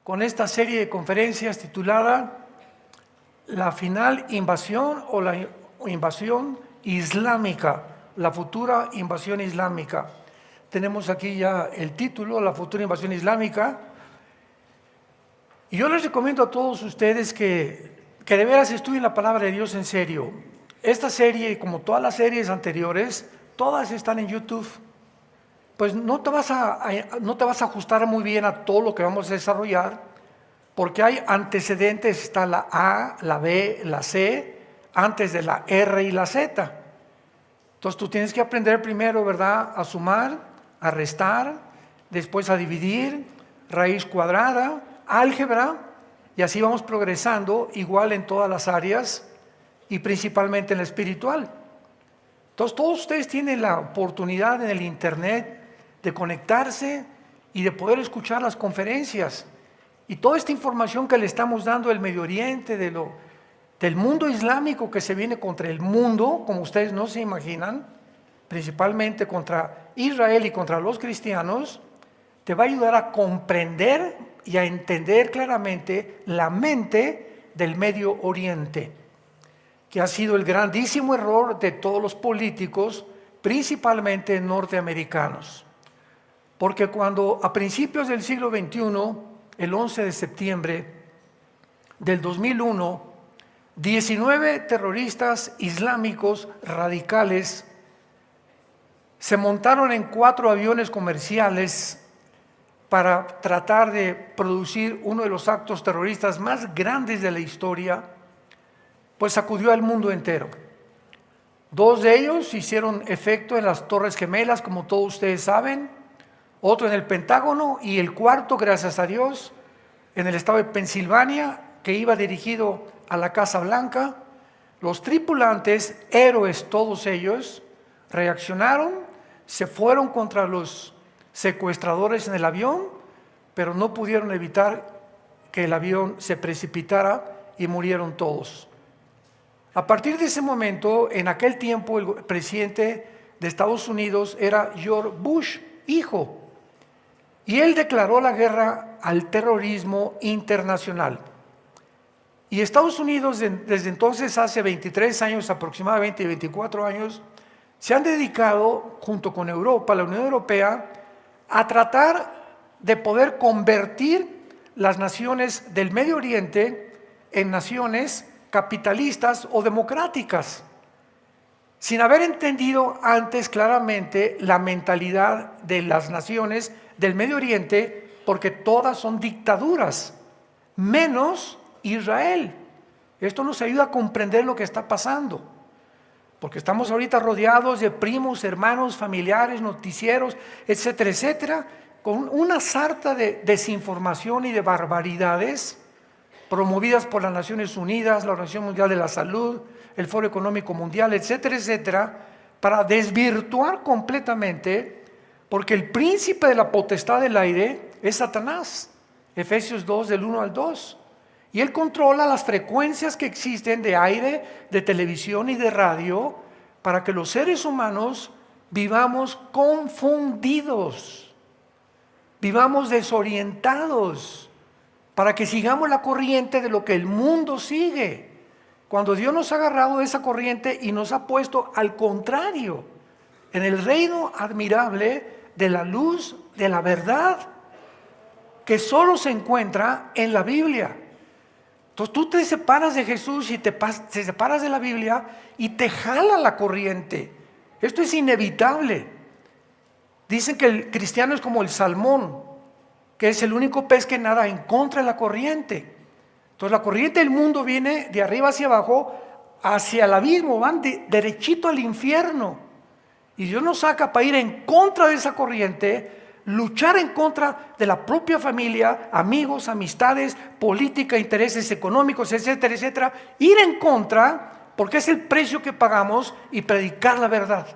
con esta serie de conferencias titulada La final invasión o la invasión islámica, la futura invasión islámica. Tenemos aquí ya el título, la futura invasión islámica. Y yo les recomiendo a todos ustedes que de veras estudien la palabra de Dios en serio. Esta serie, como todas las series anteriores, todas están en YouTube. Pues no te vas a ajustar muy bien a todo lo que vamos a desarrollar, porque hay antecedentes, está la A, la B, la C, antes de la R y la Z. Entonces tú tienes que aprender primero, ¿verdad?, a sumar, a restar, después a dividir, raíz cuadrada, álgebra, y así vamos progresando, igual en todas las áreas y principalmente en la espiritual. Entonces todos ustedes tienen la oportunidad en el internet de conectarse y de poder escuchar las conferencias. Y toda esta información que le estamos dando del Medio Oriente, del mundo islámico que se viene contra el mundo, como ustedes no se imaginan, principalmente contra Israel y contra los cristianos, te va a ayudar a comprender y a entender claramente la mente del Medio Oriente, que ha sido el grandísimo error de todos los políticos, principalmente norteamericanos. Porque cuando a principios del siglo XXI, el 11 de septiembre del 2001, 19 terroristas islámicos radicales se montaron en 4 aviones comerciales para tratar de producir uno de los actos terroristas más grandes de la historia, pues sacudió al mundo entero. 2 de ellos hicieron efecto en las Torres Gemelas, como todos ustedes saben, otro en el Pentágono, y el cuarto, gracias a Dios, en el estado de Pensilvania, que iba dirigido a la Casa Blanca. Los tripulantes, héroes todos ellos, reaccionaron, se fueron contra los secuestradores en el avión, pero no pudieron evitar que el avión se precipitara y murieron todos. A partir de ese momento, en aquel tiempo, el presidente de Estados Unidos era George Bush, hijo, y él declaró la guerra al terrorismo internacional. Y Estados Unidos, desde entonces, hace 23 años aproximadamente, 24 años, se han dedicado, junto con Europa, la Unión Europea, a tratar de poder convertir las naciones del Medio Oriente en naciones capitalistas o democráticas, sin haber entendido antes claramente la mentalidad de las naciones del Medio Oriente, porque todas son dictaduras, menos Israel. Esto nos ayuda a comprender lo que está pasando, porque estamos ahorita rodeados de primos, hermanos, familiares, noticieros, etcétera, etcétera, con una sarta de desinformación y de barbaridades promovidas por las Naciones Unidas, la Organización Mundial de la Salud, el Foro Económico Mundial, etcétera, etcétera, para desvirtuar completamente, porque el príncipe de la potestad del aire es Satanás, Efesios 2, del 1 al 2, y él controla las frecuencias que existen de aire, de televisión y de radio, para que los seres humanos vivamos confundidos, vivamos desorientados, para que sigamos la corriente de lo que el mundo sigue, cuando Dios nos ha agarrado de esa corriente y nos ha puesto al contrario, en el reino admirable de la luz, de la verdad, que solo se encuentra en la Biblia. Entonces tú te separas de Jesús y te separas de la Biblia y te jala la corriente. Esto es inevitable. Dicen que el cristiano es como el salmón, que es el único pez que nada en contra de la corriente. Entonces la corriente del mundo viene de arriba hacia abajo, hacia el abismo, van derechito al infierno. Y Dios nos saca para ir en contra de esa corriente, luchar en contra de la propia familia, amigos, amistades, política, intereses económicos, etcétera, etcétera. Ir en contra, porque es el precio que pagamos, y predicar la verdad.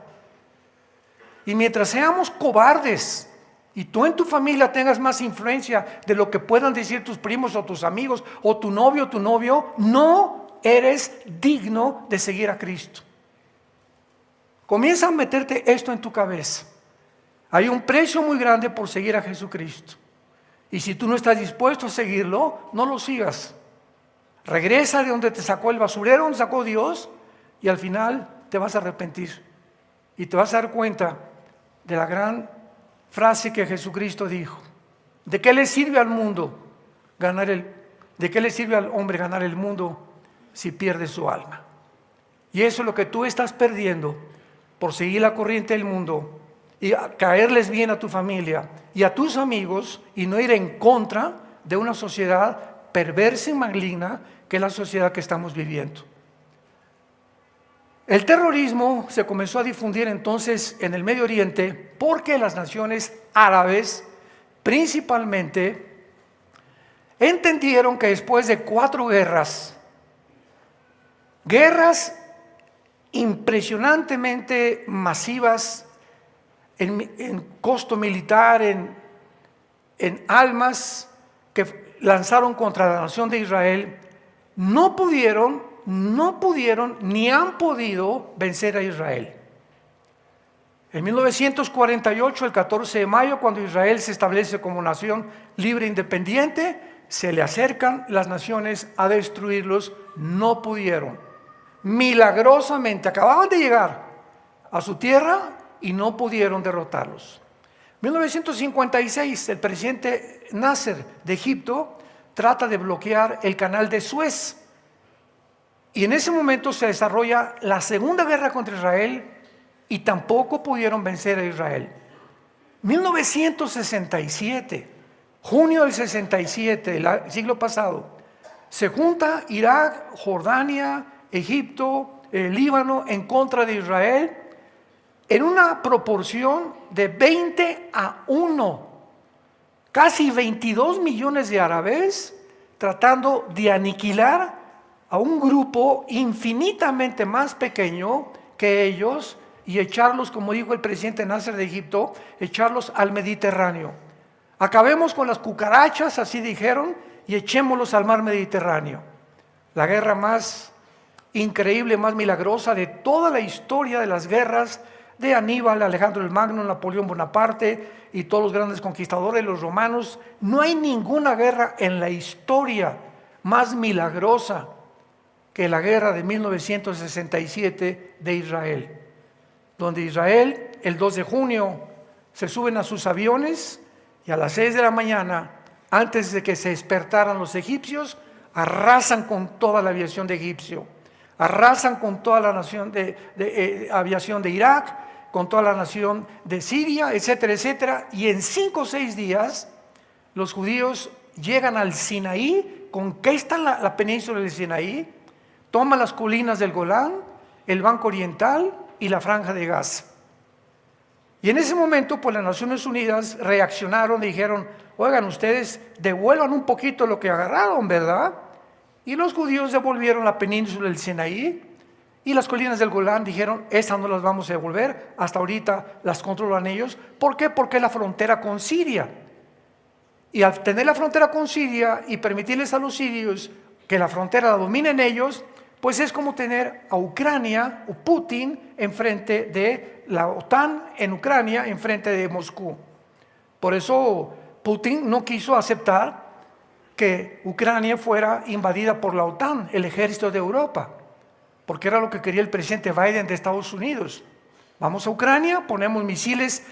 Y mientras seamos cobardes, y tú en tu familia tengas más influencia de lo que puedan decir tus primos o tus amigos o tu novio, no eres digno de seguir a Cristo. Comienza a meterte esto en tu cabeza. Hay un precio muy grande por seguir a Jesucristo. Y si tú no estás dispuesto a seguirlo, no lo sigas. Regresa de donde te sacó el basurero, donde sacó Dios, y al final te vas a arrepentir. Y te vas a dar cuenta de la gran frase que Jesucristo dijo. ¿De qué le sirve al mundo de qué le sirve al hombre ganar el mundo si pierde su alma? Y eso es lo que tú estás perdiendo por seguir la corriente del mundo y caerles bien a tu familia y a tus amigos y no ir en contra de una sociedad perversa y maligna que es la sociedad que estamos viviendo. El terrorismo se comenzó a difundir entonces en el Medio Oriente porque las naciones árabes principalmente entendieron que después de 4 guerras impresionantemente masivas en costo militar, en almas que lanzaron contra la nación de Israel, no pudieron ni han podido vencer a Israel. En 1948, el 14 de mayo, cuando Israel se establece como nación libre e independiente, se le acercan las naciones a destruirlos, no pudieron. Milagrosamente acababan de llegar a su tierra y no pudieron derrotarlos. En 1956, el presidente Nasser de Egipto trata de bloquear el canal de Suez. Y en ese momento se desarrolla la segunda guerra contra Israel y tampoco pudieron vencer a Israel. 1967, junio del 67, el siglo pasado, se junta Irak, Jordania, Egipto, el Líbano en contra de Israel en una proporción de 20-1. Casi 22 millones de árabes tratando de aniquilar a un grupo infinitamente más pequeño que ellos y echarlos, como dijo el presidente Nasser de Egipto, echarlos al Mediterráneo. Acabemos con las cucarachas, así dijeron, y echémoslos al mar Mediterráneo. La guerra más increíble, más milagrosa de toda la historia de las guerras de Aníbal, Alejandro el Magno, Napoleón Bonaparte y todos los grandes conquistadores, los romanos. No hay ninguna guerra en la historia más milagrosa que la guerra de 1967 de Israel, donde Israel el 2 de junio se suben a sus aviones y a las 6 de la mañana, antes de que se despertaran los egipcios, arrasan con toda la aviación de Egipcio, arrasan con toda la nación de aviación de Irak, con toda la nación de Siria, etcétera, etcétera, y en 5 o 6 días los judíos llegan al Sinaí, conquistan la península del Sinaí, toman las colinas del Golán, el Banco Oriental y la Franja de Gaza. Y en ese momento, pues las Naciones Unidas reaccionaron y dijeron: oigan, ustedes devuelvan un poquito lo que agarraron, ¿verdad? Y los judíos devolvieron la península del Sinaí y las colinas del Golán. Dijeron: estas no las vamos a devolver, hasta ahorita las controlan ellos. ¿Por qué? Porque es la frontera con Siria. Y al tener la frontera con Siria y permitirles a los sirios que la frontera la dominen ellos, pues es como tener a Ucrania o Putin enfrente de la OTAN en Ucrania, enfrente de Moscú. Por eso Putin no quiso aceptar que Ucrania fuera invadida por la OTAN, el ejército de Europa, porque era lo que quería el presidente Biden de Estados Unidos. Vamos a Ucrania, ponemos misiles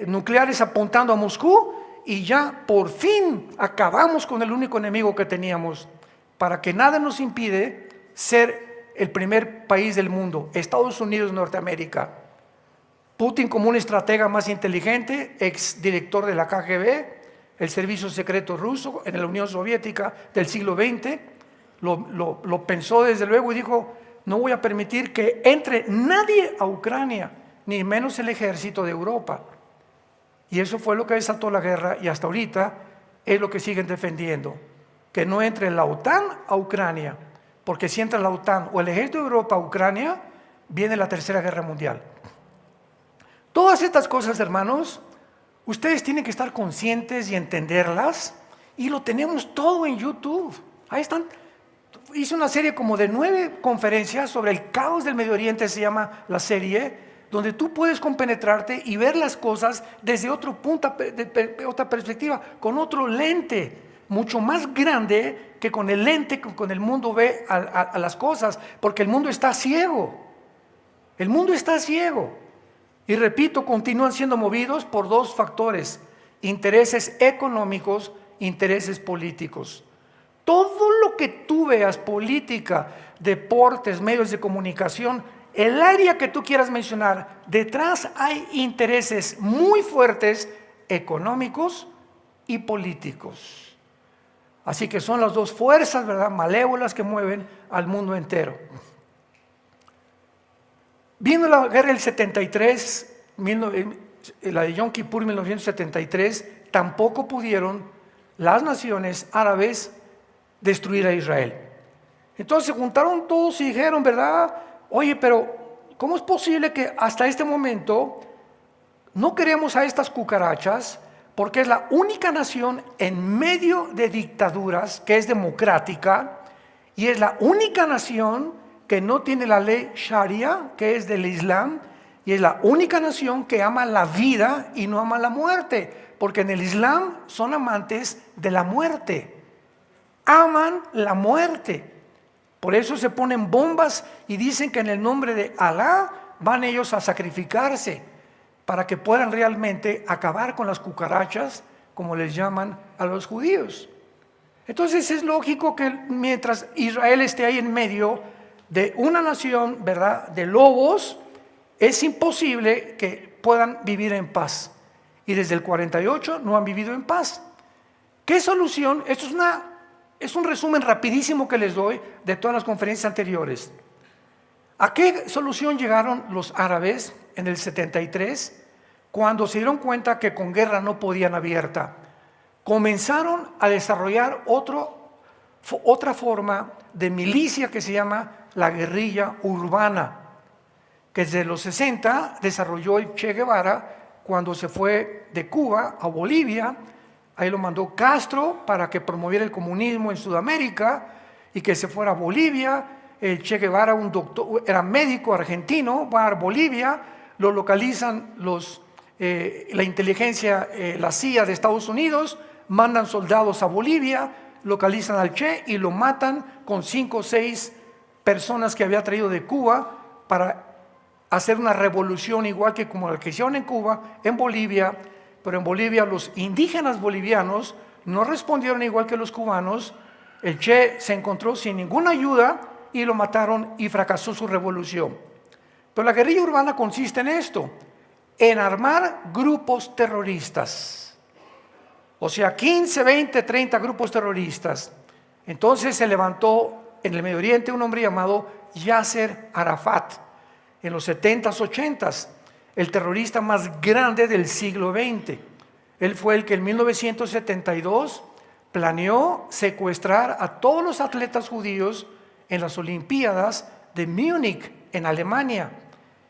nucleares apuntando a Moscú y ya por fin acabamos con el único enemigo que teníamos, para que nada nos impide ser el primer país del mundo, Estados Unidos, Norteamérica. Putin, como un estratega más inteligente, ex director de la KGB, el servicio secreto ruso en la Unión Soviética del siglo XX, lo pensó desde luego y dijo: no voy a permitir que entre nadie a Ucrania, ni menos el ejército de Europa. Y eso fue lo que desató la guerra, y hasta ahorita es lo que siguen defendiendo, que no entre la OTAN a Ucrania, porque si entra la OTAN o el ejército de Europa a Ucrania, viene la Tercera Guerra Mundial. Todas estas cosas, hermanos, ustedes tienen que estar conscientes y entenderlas, y lo tenemos todo en YouTube. Ahí están. Hice una serie como de 9 conferencias sobre el caos del Medio Oriente, se llama la serie, donde tú puedes compenetrarte y ver las cosas desde otro punto, otra perspectiva, con otro lente, mucho más grande que con el lente que con el mundo ve a las cosas, porque el mundo está ciego. El mundo está ciego. Y repito, continúan siendo movidos por dos factores: intereses económicos, intereses políticos. Todo lo que tú veas, política, deportes, medios de comunicación, el área que tú quieras mencionar, detrás hay intereses muy fuertes económicos y políticos. Así que son las dos fuerzas, ¿verdad?, malévolas que mueven al mundo entero. Vino la guerra del 73, la de Yom Kippur 1973, tampoco pudieron las naciones árabes destruir a Israel. Entonces se juntaron todos y dijeron, ¿verdad? Oye, pero ¿cómo es posible que hasta este momento no queremos a estas cucarachas? Porque es la única nación en medio de dictaduras que es democrática, y es la única nación que no tiene la ley Sharia, que es del Islam, y es la única nación que ama la vida y no ama la muerte, porque en el Islam son amantes de la muerte, aman la muerte. Por eso se ponen bombas y dicen que en el nombre de Alá van ellos a sacrificarse para que puedan realmente acabar con las cucarachas, como les llaman a los judíos. Entonces es lógico que mientras Israel esté ahí en medio de una nación, ¿verdad?, de lobos, es imposible que puedan vivir en paz. Y desde el 48 no han vivido en paz. ¿Qué solución? Esto es un resumen rapidísimo que les doy de todas las conferencias anteriores. ¿A qué solución llegaron los árabes en el 73? Cuando se dieron cuenta que con guerra no podían abierta, comenzaron a desarrollar otra forma de milicia que se llama la guerrilla urbana, que desde los 60 desarrolló el Che Guevara cuando se fue de Cuba a Bolivia. Ahí lo mandó Castro para que promoviera el comunismo en Sudamérica y que se fuera a Bolivia. El Che Guevara, un doctor, era médico argentino, va a Bolivia, lo localizan la inteligencia, la CIA de Estados Unidos, mandan soldados a Bolivia, localizan al Che y lo matan con 5 o 6 personas que había traído de Cuba para hacer una revolución igual que como la que hicieron en Cuba, en Bolivia. Pero en Bolivia los indígenas bolivianos no respondieron igual que los cubanos. El Che se encontró sin ninguna ayuda y lo mataron y fracasó su revolución. Pero la guerrilla urbana consiste en esto: en armar grupos terroristas. O sea, 15, 20, 30 grupos terroristas. Entonces se levantó en el Medio Oriente un hombre llamado Yasser Arafat, en los 70s, 80s, el terrorista más grande del siglo XX. Él fue el que en 1972 planeó secuestrar a todos los atletas judíos en las Olimpiadas de Múnich, en Alemania.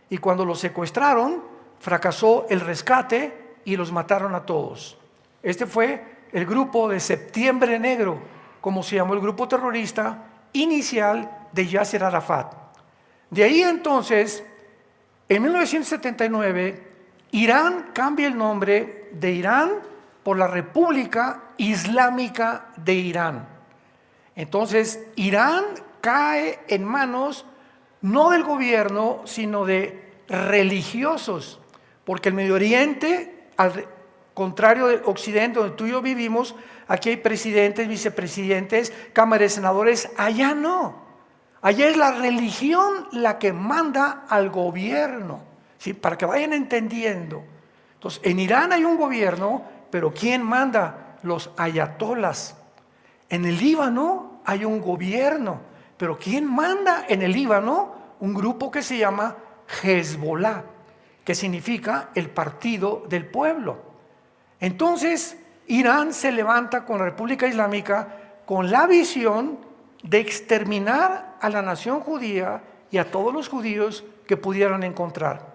Y cuando los secuestraron, fracasó el rescate y los mataron a todos. Este fue el grupo de Septiembre Negro, como se llamó el grupo terrorista inicial de Yasser Arafat. De ahí entonces, en 1979, Irán cambia el nombre de Irán por la República Islámica de Irán. Entonces, Irán cae en manos no del gobierno, sino de religiosos, porque el Medio Oriente, al contrario del Occidente, donde tú y yo vivimos, aquí hay presidentes, vicepresidentes, cámara de senadores. Allá no. Allá es la religión la que manda al gobierno, ¿sí?, para que vayan entendiendo. Entonces, en Irán hay un gobierno, pero ¿quién manda? Los ayatolas. En el Líbano hay un gobierno, pero ¿quién manda en el Líbano? Un grupo que se llama Hezbollah, que significa el partido del pueblo. Entonces, Irán se levanta con la República Islámica con la visión de exterminar a la nación judía y a todos los judíos que pudieran encontrar.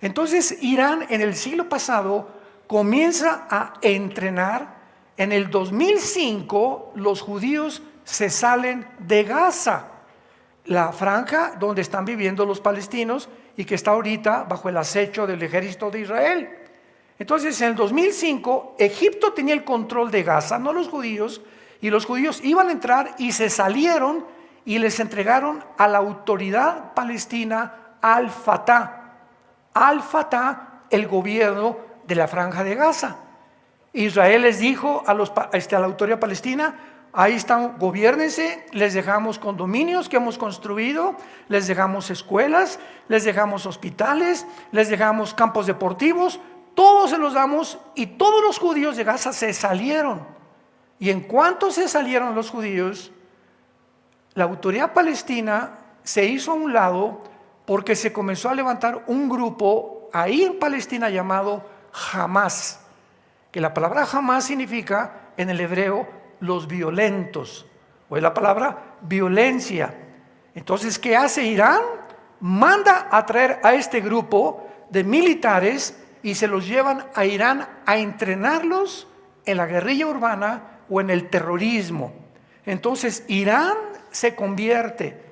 Entonces, Irán en el siglo pasado comienza a entrenar. En el 2005 los judíos se salen de Gaza. la franja donde están viviendo los palestinos y que está ahorita bajo el acecho del ejército de Israel. Entonces, en el 2005, Egipto tenía el control de Gaza, no los judíos, y los judíos iban a entrar y se salieron y les entregaron a la autoridad palestina Al-Fatah. Al-Fatah, el gobierno de la franja de Gaza. Israel les dijo a la autoridad palestina: ahí están, gobiérnense, les dejamos condominios que hemos construido, les dejamos escuelas, les dejamos hospitales, les dejamos campos deportivos, todos se los damos. Y todos los judíos de Gaza se salieron. Y en cuanto se salieron los judíos, la autoridad palestina se hizo a un lado porque se comenzó a levantar un grupo ahí en Palestina llamado Hamás, que la palabra Hamás significa en el hebreo los violentos, o es la palabra violencia. Entonces, ¿qué hace Irán? Manda a traer a este grupo de militares y se los llevan a Irán a entrenarlos en la guerrilla urbana o en el terrorismo. Entonces, Irán se convierte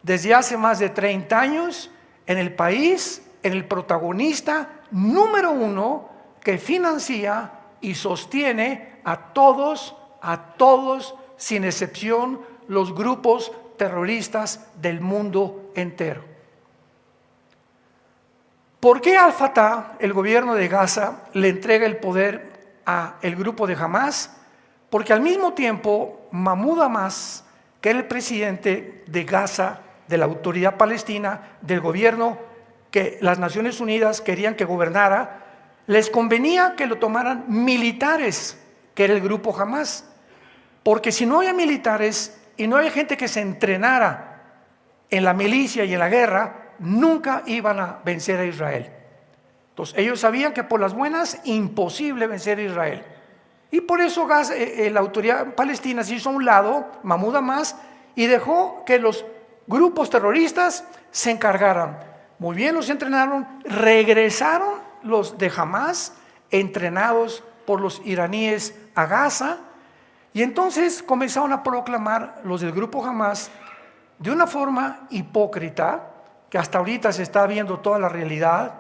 desde hace más de 30 años en el país, en el protagonista número 1 que financia y sostiene a todos, sin excepción, los grupos terroristas del mundo entero. ¿Por qué Al-Fatah, el gobierno de Gaza, le entrega el poder al grupo de Hamás? Porque al mismo tiempo, Mahmoud Abbas, que era el presidente de Gaza, de la autoridad palestina, del gobierno que las Naciones Unidas querían que gobernara, les convenía que lo tomaran militares, que era el grupo Hamás. Porque si no había militares y no había gente que se entrenara en la milicia y en la guerra, nunca iban a vencer a Israel. Entonces ellos sabían que por las buenas, imposible vencer a Israel. Y por eso la autoridad palestina se hizo a un lado, Mahmoud Abbas, y dejó que los grupos terroristas se encargaran. Muy bien, los entrenaron, regresaron los de Hamás, entrenados por los iraníes a Gaza, y entonces comenzaron a proclamar los del grupo Hamás de una forma hipócrita, que hasta ahorita se está viendo toda la realidad,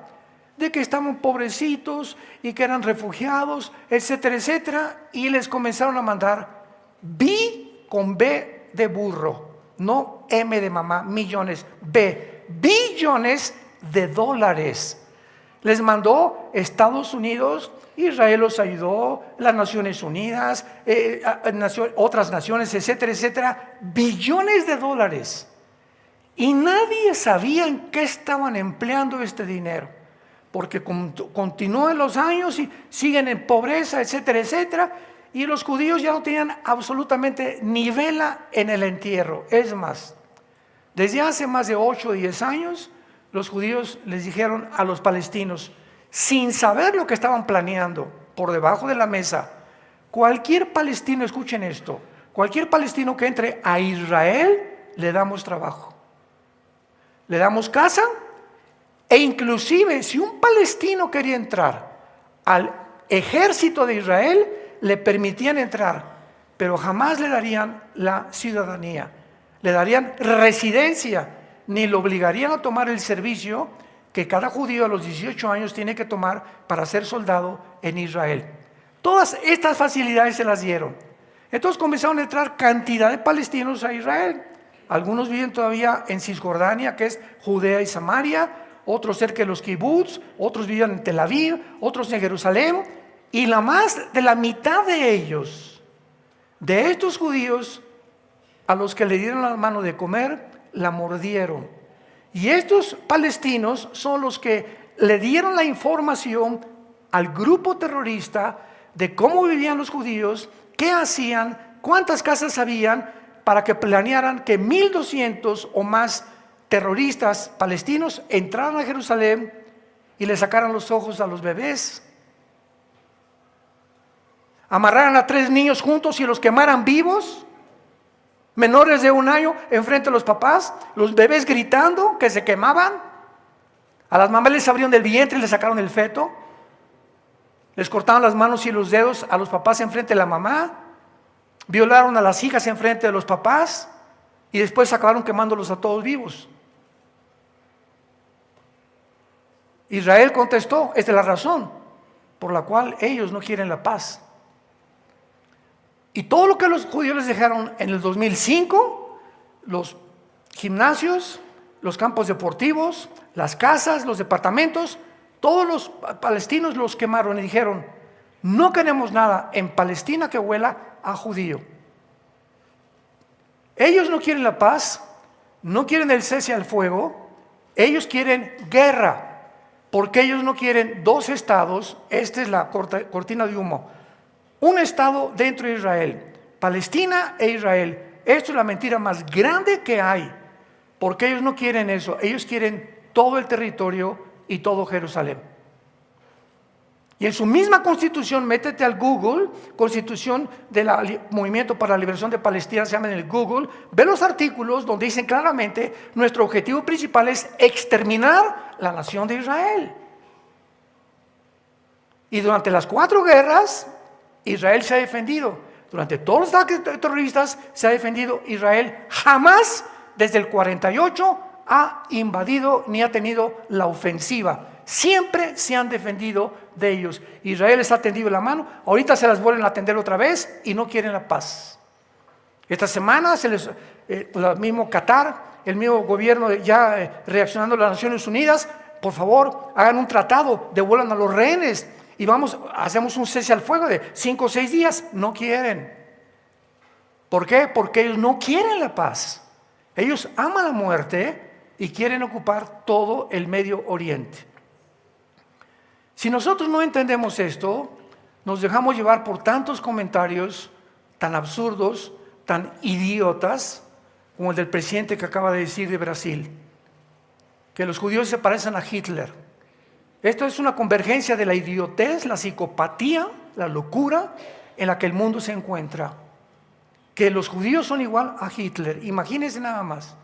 de que estaban pobrecitos y que eran refugiados, etcétera, etcétera, y les comenzaron a mandar con B de burro, no M de mamá, millones, billones de dólares. Les mandó Estados Unidos, Israel los ayudó, las Naciones Unidas, otras naciones, etcétera, etcétera, billones de dólares. Y nadie sabía en qué estaban empleando este dinero, porque continúan los años y siguen en pobreza, etcétera, etcétera, y los judíos ya no tenían absolutamente ni vela en el entierro. Es más, desde hace más de 8 o 10 años, los judíos les dijeron a los palestinos, sin saber lo que estaban planeando, por debajo de la mesa: cualquier palestino, escuchen esto, cualquier palestino que entre a Israel, le damos trabajo, le damos casa, e inclusive si un palestino quería entrar al ejército de Israel, le permitían entrar, pero jamás le darían la ciudadanía, le darían residencia, ni lo obligarían a tomar el servicio que cada judío a los 18 años tiene que tomar para ser soldado en Israel. Todas estas facilidades se las dieron. Entonces comenzaron a entrar cantidad de palestinos a Israel. Algunos viven todavía en Cisjordania, que es Judea y Samaria, otros cerca de los kibbutz, otros viven en Tel Aviv, otros en Jerusalén, y más de la mitad de ellos, de estos judíos, a los que le dieron la mano de comer, la mordieron. Y estos palestinos son los que le dieron la información al grupo terrorista de cómo vivían los judíos, qué hacían, cuántas casas habían, para que planearan que 1,200 o más terroristas palestinos entraran a Jerusalén y le sacaran los ojos a los bebés, amarraran a 3 niños juntos y los quemaran vivos, menores de 1 año, enfrente de los papás, los bebés gritando que se quemaban. A las mamás les abrieron del vientre y les sacaron el feto, les cortaron las manos y los dedos a los papás enfrente de la mamá, violaron a las hijas enfrente de los papás, y después acabaron quemándolos a todos vivos. Israel contestó, esta es la razón por la cual ellos no quieren la paz. Y todo lo que los judíos les dejaron en el 2005, los gimnasios, los campos deportivos, las casas, los departamentos, todos los palestinos los quemaron y dijeron, no queremos nada en Palestina que huela a judío. Ellos no quieren la paz, no quieren el cese al fuego, ellos quieren guerra, porque ellos no quieren dos estados. Esta es la cortina de humo. Un estado dentro de Israel, Palestina e Israel. Esto es la mentira más grande que hay, porque ellos no quieren eso, ellos quieren todo el territorio y todo Jerusalén. Y en su misma constitución, métete al Google, constitución del Movimiento para la Liberación de Palestina, se llama en el Google, ve los artículos donde dicen claramente, nuestro objetivo principal es exterminar la nación de Israel. Y durante las 4 guerras, Israel se ha defendido. Durante todos los ataques terroristas se ha defendido. Israel jamás, desde el 48, ha invadido ni ha tenido la ofensiva. Siempre se han defendido de ellos. Israel les ha tendido la mano, ahorita se las vuelven a tender otra vez y no quieren la paz. Esta semana el mismo Qatar, el mismo gobierno ya reaccionando a las Naciones Unidas, por favor hagan un tratado, devuelvan a los rehenes y hacemos un cese al fuego de 5 o 6 días. No quieren. ¿Por qué? Porque ellos no quieren la paz. Ellos aman la muerte y quieren ocupar todo el Medio Oriente. Si nosotros no entendemos esto, nos dejamos llevar por tantos comentarios tan absurdos, tan idiotas, como el del presidente que acaba de decir de Brasil, que los judíos se parecen a Hitler. Esto es una convergencia de la idiotez, la psicopatía, la locura en la que el mundo se encuentra. Que los judíos son igual a Hitler, imagínense nada más.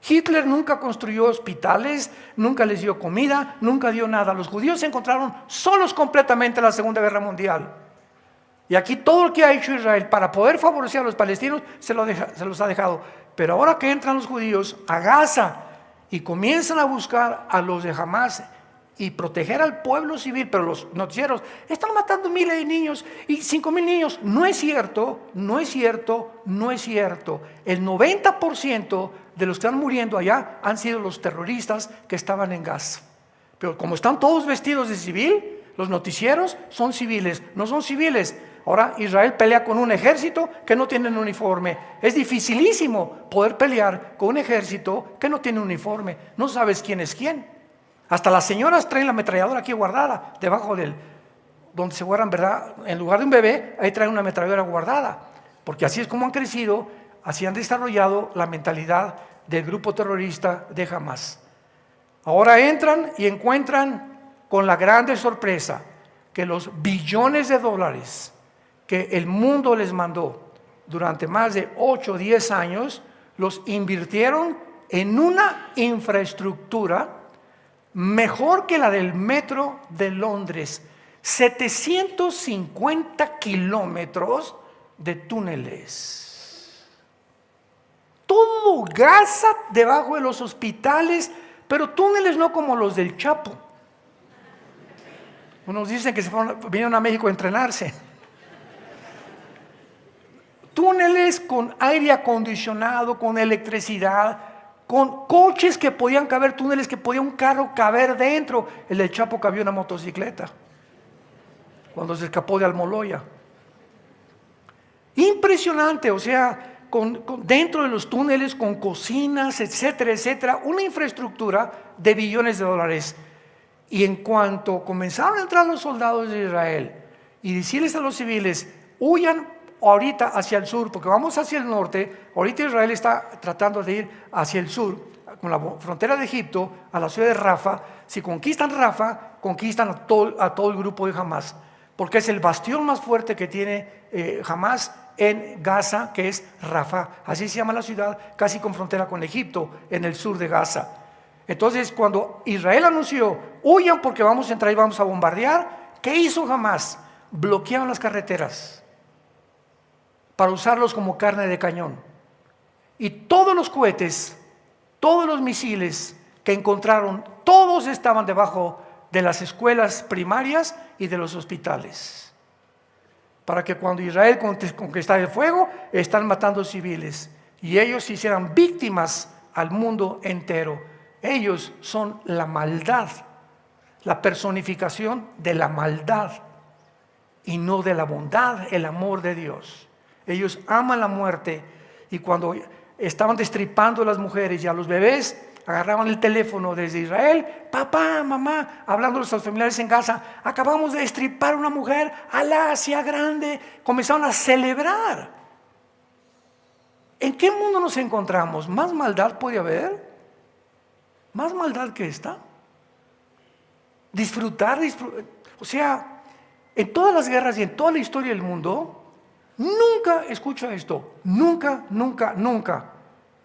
Hitler nunca construyó hospitales, nunca les dio comida, nunca dio nada. Los judíos se encontraron solos completamente en la Segunda Guerra Mundial. Y aquí todo lo que ha hecho Israel para poder favorecer a los palestinos se los ha dejado. Pero ahora que entran los judíos a Gaza y comienzan a buscar a los de Hamás y proteger al pueblo civil, pero los noticieros están matando miles de niños y 5,000 niños. No es cierto, no es cierto, no es cierto. El 90% de los que están muriendo allá han sido los terroristas que estaban en Gaza. Pero como están todos vestidos de civil, los noticieros son civiles, no son civiles. Ahora Israel pelea con un ejército que no tiene un uniforme. Es dificilísimo poder pelear con un ejército que no tiene uniforme. No sabes quién es quién. Hasta las señoras traen la ametralladora aquí guardada, debajo donde se guardan, ¿verdad? En lugar de un bebé, ahí traen una ametralladora guardada. Porque así es como han crecido, así han desarrollado la mentalidad del grupo terrorista de Hamás. Ahora entran y encuentran con la grande sorpresa que los billones de dólares que el mundo les mandó durante más de 8 o 10 años, los invirtieron en una infraestructura mejor que la del metro de Londres. 750 kilómetros de túneles. Todo Gaza debajo de los hospitales, pero túneles no como los del Chapo. Unos dicen que vinieron a México a entrenarse. Túneles con aire acondicionado, con electricidad, con coches que podían caber, túneles que podía un carro caber dentro. El del Chapo cabía una motocicleta cuando se escapó de Almoloya. Impresionante, o sea, dentro de los túneles, con cocinas, etcétera, etcétera, una infraestructura de billones de dólares. Y en cuanto comenzaron a entrar los soldados de Israel y decirles a los civiles, huyan ahorita hacia el sur, porque vamos hacia el norte. Ahorita Israel está tratando de ir hacia el sur, con la frontera de Egipto, a la ciudad de Rafa. Si conquistan Rafa, conquistan a todo el grupo de Hamás, porque es el bastión más fuerte que tiene Hamás en Gaza, que es Rafa. Así se llama la ciudad, casi con frontera con Egipto, en el sur de Gaza. Entonces, cuando Israel anunció, huyan porque vamos a entrar y vamos a bombardear, ¿qué hizo Hamás? Bloquearon las carreteras para usarlos como carne de cañón. Y todos los cohetes, todos los misiles que encontraron, todos estaban debajo de las escuelas primarias y de los hospitales. Para que cuando Israel conquistara el fuego, están matando civiles. Y ellos hicieran víctimas al mundo entero. Ellos son la maldad, la personificación de la maldad y no de la bondad, el amor de Dios. Ellos aman la muerte, y cuando estaban destripando a las mujeres y a los bebés, agarraban el teléfono desde Israel, papá, mamá, hablando a los familiares en casa, acabamos de destripar a una mujer, Alá sea grande. Comenzaron a celebrar. ¿En qué mundo nos encontramos? ¿Más maldad puede haber? ¿Más maldad que esta? Disfrutar, o sea, en todas las guerras y en toda la historia del mundo, nunca, escucha esto, nunca,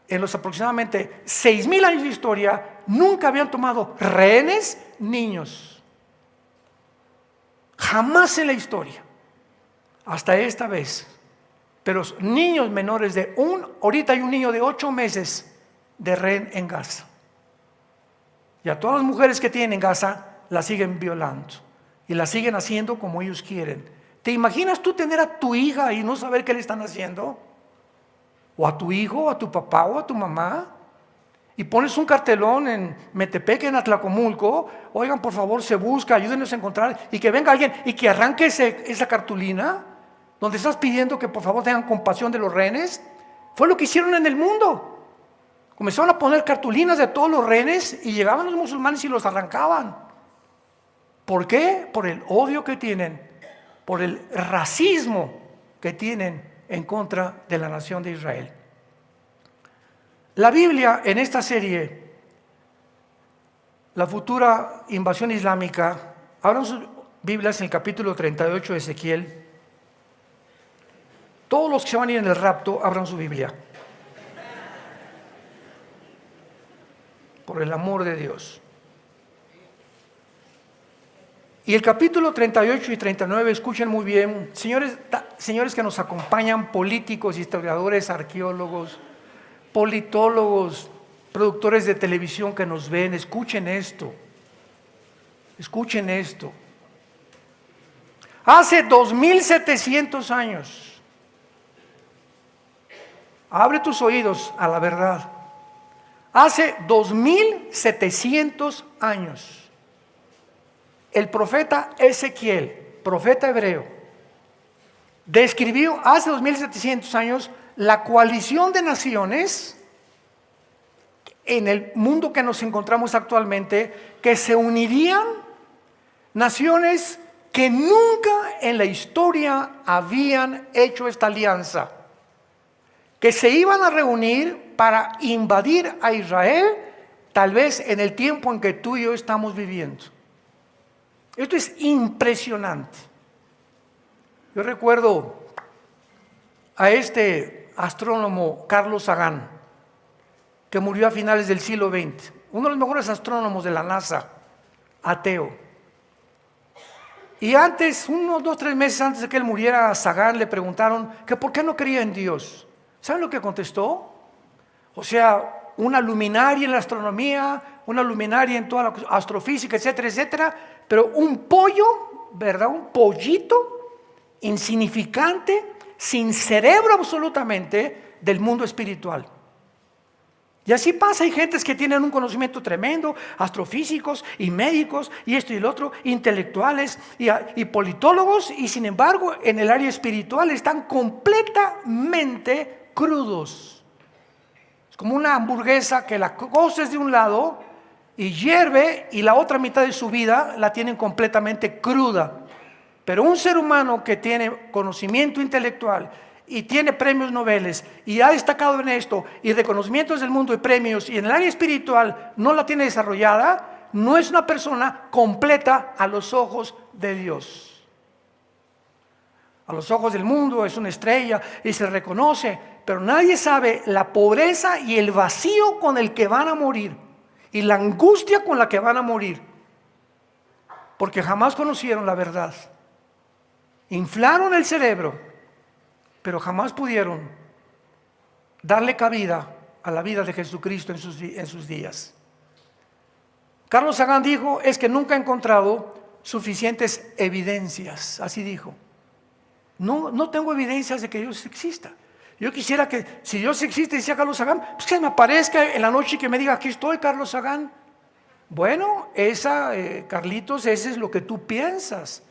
en los aproximadamente 6,000 años de historia, nunca habían tomado rehenes niños. Jamás en la historia, hasta esta vez. Pero niños menores ahorita hay un niño de 8 meses de rehén en Gaza. Y a todas las mujeres que tienen en Gaza la siguen violando y la siguen haciendo como ellos quieren. ¿Te imaginas tú tener a tu hija y no saber qué le están haciendo? O a tu hijo, o a tu papá, o a tu mamá, y pones un cartelón en Metepec, en Atlacomulco, oigan, por favor, se busca, ayúdenos a encontrar, y que venga alguien y que arranque esa cartulina donde estás pidiendo que por favor tengan compasión de los rehenes. Fue lo que hicieron en el mundo. Comenzaron a poner cartulinas de todos los rehenes y llegaban los musulmanes y los arrancaban. ¿Por qué? Por el odio que tienen, por el racismo que tienen en contra de la nación de Israel. La Biblia, en esta serie, la futura invasión islámica, abran sus Biblias en el capítulo 38 de Ezequiel. Todos los que se van a ir en el rapto, abran su Biblia. Por el amor de Dios. Y el capítulo 38 y 39, escuchen muy bien, señores que nos acompañan, políticos, historiadores, arqueólogos, politólogos, productores de televisión que nos ven, escuchen esto. Escuchen esto. Hace 2,700 años, abre tus oídos a la verdad. Hace 2,700 años, el profeta Ezequiel, profeta hebreo, describió hace 2,700 años la coalición de naciones en el mundo que nos encontramos actualmente, que se unirían, naciones que nunca en la historia habían hecho esta alianza, que se iban a reunir para invadir a Israel, tal vez en el tiempo en que tú y yo estamos viviendo. Esto es impresionante. Yo recuerdo a este astrónomo Carlos Sagan, que murió a finales del siglo XX, uno de los mejores astrónomos de la NASA, ateo. Y antes, 1, 2, 3 meses antes de que él muriera, a Sagan le preguntaron que por qué no creía en Dios. ¿Saben lo que contestó? O sea, una luminaria en la astronomía, una luminaria en toda la astrofísica, etcétera, etcétera, pero un pollo, ¿verdad? Un pollito insignificante, sin cerebro absolutamente, del mundo espiritual. Y así pasa, hay gentes que tienen un conocimiento tremendo, astrofísicos y médicos y esto y el otro, intelectuales y politólogos, y sin embargo en el área espiritual están completamente crudos. Es como una hamburguesa que la coces de un lado y hierve, y la otra mitad de su vida la tienen completamente cruda. Pero un ser humano que tiene conocimiento intelectual y tiene premios Nobel y ha destacado en esto y reconocimientos del mundo y premios, y en el área espiritual no la tiene desarrollada, no es una persona completa a los ojos de Dios. A los ojos del mundo es una estrella y se reconoce, pero nadie sabe la pobreza y el vacío con el que van a morir y la angustia con la que van a morir, porque jamás conocieron la verdad. Inflaron el cerebro, pero jamás pudieron darle cabida a la vida de Jesucristo en sus días. Carlos Sagan dijo, es que nunca he encontrado suficientes evidencias, así dijo. No tengo evidencias de que Dios exista. Yo quisiera que, si Dios existe, decía Carlos Sagan, pues que me aparezca en la noche y que me diga, aquí estoy, Carlos Sagan. Bueno, Carlitos, ese es lo que tú piensas.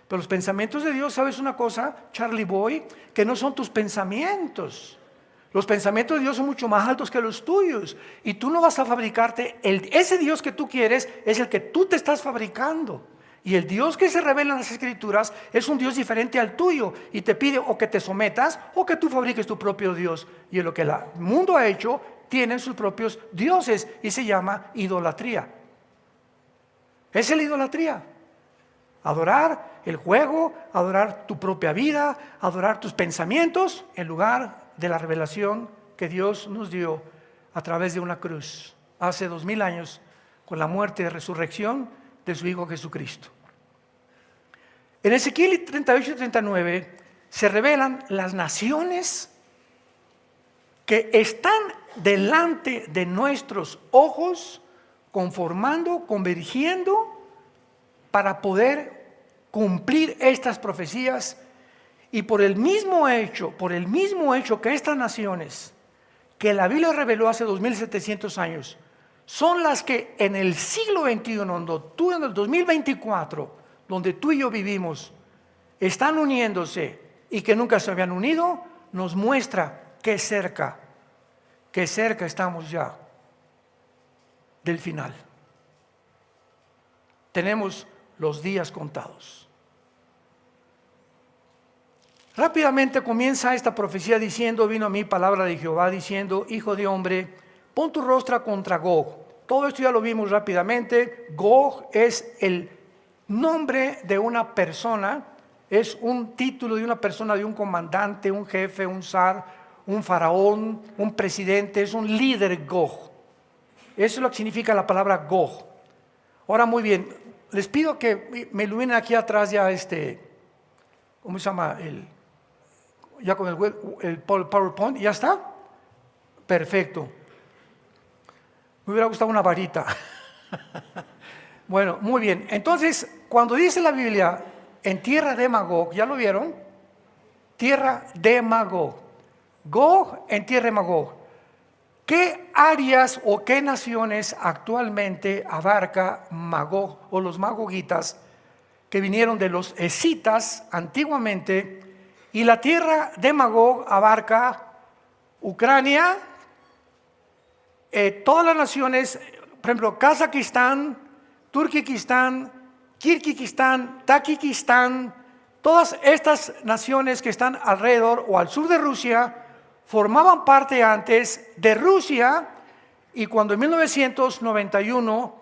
Pero los pensamientos de Dios, ¿sabes una cosa, Charlie Boy? Que no son tus pensamientos. Los pensamientos de Dios son mucho más altos que los tuyos. Y tú no vas a fabricarte, ese Dios que tú quieres es el que tú te estás fabricando. Y el Dios que se revela en las Escrituras es un Dios diferente al tuyo. Y te pide o que te sometas o que tú fabriques tu propio Dios. Y en lo que el mundo ha hecho, tienen sus propios dioses y se llama idolatría. Esa es la idolatría. Adorar el juego, adorar tu propia vida, adorar tus pensamientos en lugar de la revelación que Dios nos dio a través de una cruz hace 2000 años con la muerte y resurrección de su Hijo Jesucristo. En Ezequiel 38 y 39 se revelan las naciones que están delante de nuestros ojos, conformando, convergiendo para poder cumplir estas profecías. Y por el mismo hecho que estas naciones que la Biblia reveló hace 2700 años son las que en el siglo XXI, en el 2024, donde tú y yo vivimos, están uniéndose y que nunca se habían unido, nos muestra que cerca estamos ya del final. Tenemos los días contados. Rápidamente comienza esta profecía diciendo, vino a mí palabra de Jehová diciendo, hijo de hombre, pon tu rostro contra Gog. Todo esto ya lo vimos rápidamente. Gog es el nombre de una persona, es un título de una persona, de un comandante, un jefe, un zar, un faraón, un presidente, es un líder Gog. Eso es lo que significa la palabra Gog. Ahora muy bien, les pido que me iluminen aquí atrás ya ¿cómo se llama? Ya con el PowerPoint, ¿ya está? Perfecto. Me hubiera gustado una varita. Bueno, muy bien. Entonces, cuando dice la Biblia, en tierra de Magog, ¿ya lo vieron? Tierra de Magog. Gog en tierra de Magog. ¿Qué áreas o qué naciones actualmente abarca Magog o los magogitas que vinieron de los escitas antiguamente? Y la tierra de Magog abarca Ucrania, todas las naciones, por ejemplo, Kazajistán, Turkmenistán, Kirguistán, Tayikistán, todas estas naciones que están alrededor o al sur de Rusia, formaban parte antes de Rusia, y cuando en 1991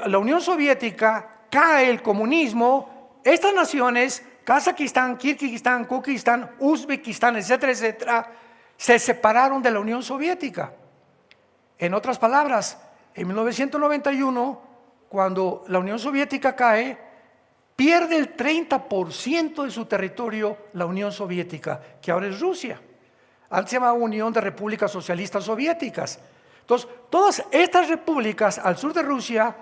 la Unión Soviética cae, el comunismo, estas naciones, Kazajistán, Kirguistán, Kukistán, Uzbekistán, etcétera, etcétera, se separaron de la Unión Soviética. En otras palabras, en 1991, cuando la Unión Soviética cae, pierde el 30% de su territorio la Unión Soviética, que ahora es Rusia. Antes se llamaba Unión de Repúblicas Socialistas Soviéticas. Entonces, todas estas repúblicas al sur de Rusia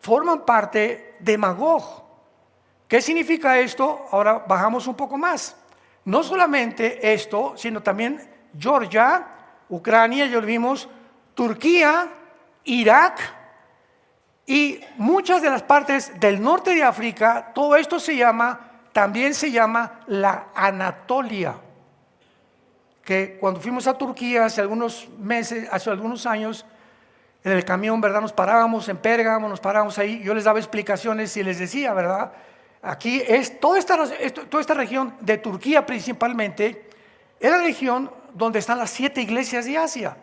forman parte de Magog. ¿Qué significa esto? Ahora bajamos un poco más. No solamente esto, sino también Georgia, Ucrania, ya lo vimos, Turquía, Irak y muchas de las partes del norte de África. Todo esto también se llama la Anatolia. Que cuando fuimos a Turquía hace algunos meses, hace algunos años, en el camión, ¿verdad? Nos parábamos en Pérgamo, nos parábamos ahí, yo les daba explicaciones y les decía, ¿verdad? Aquí es toda esta región de Turquía principalmente, es la región donde están las 7 iglesias de Asia.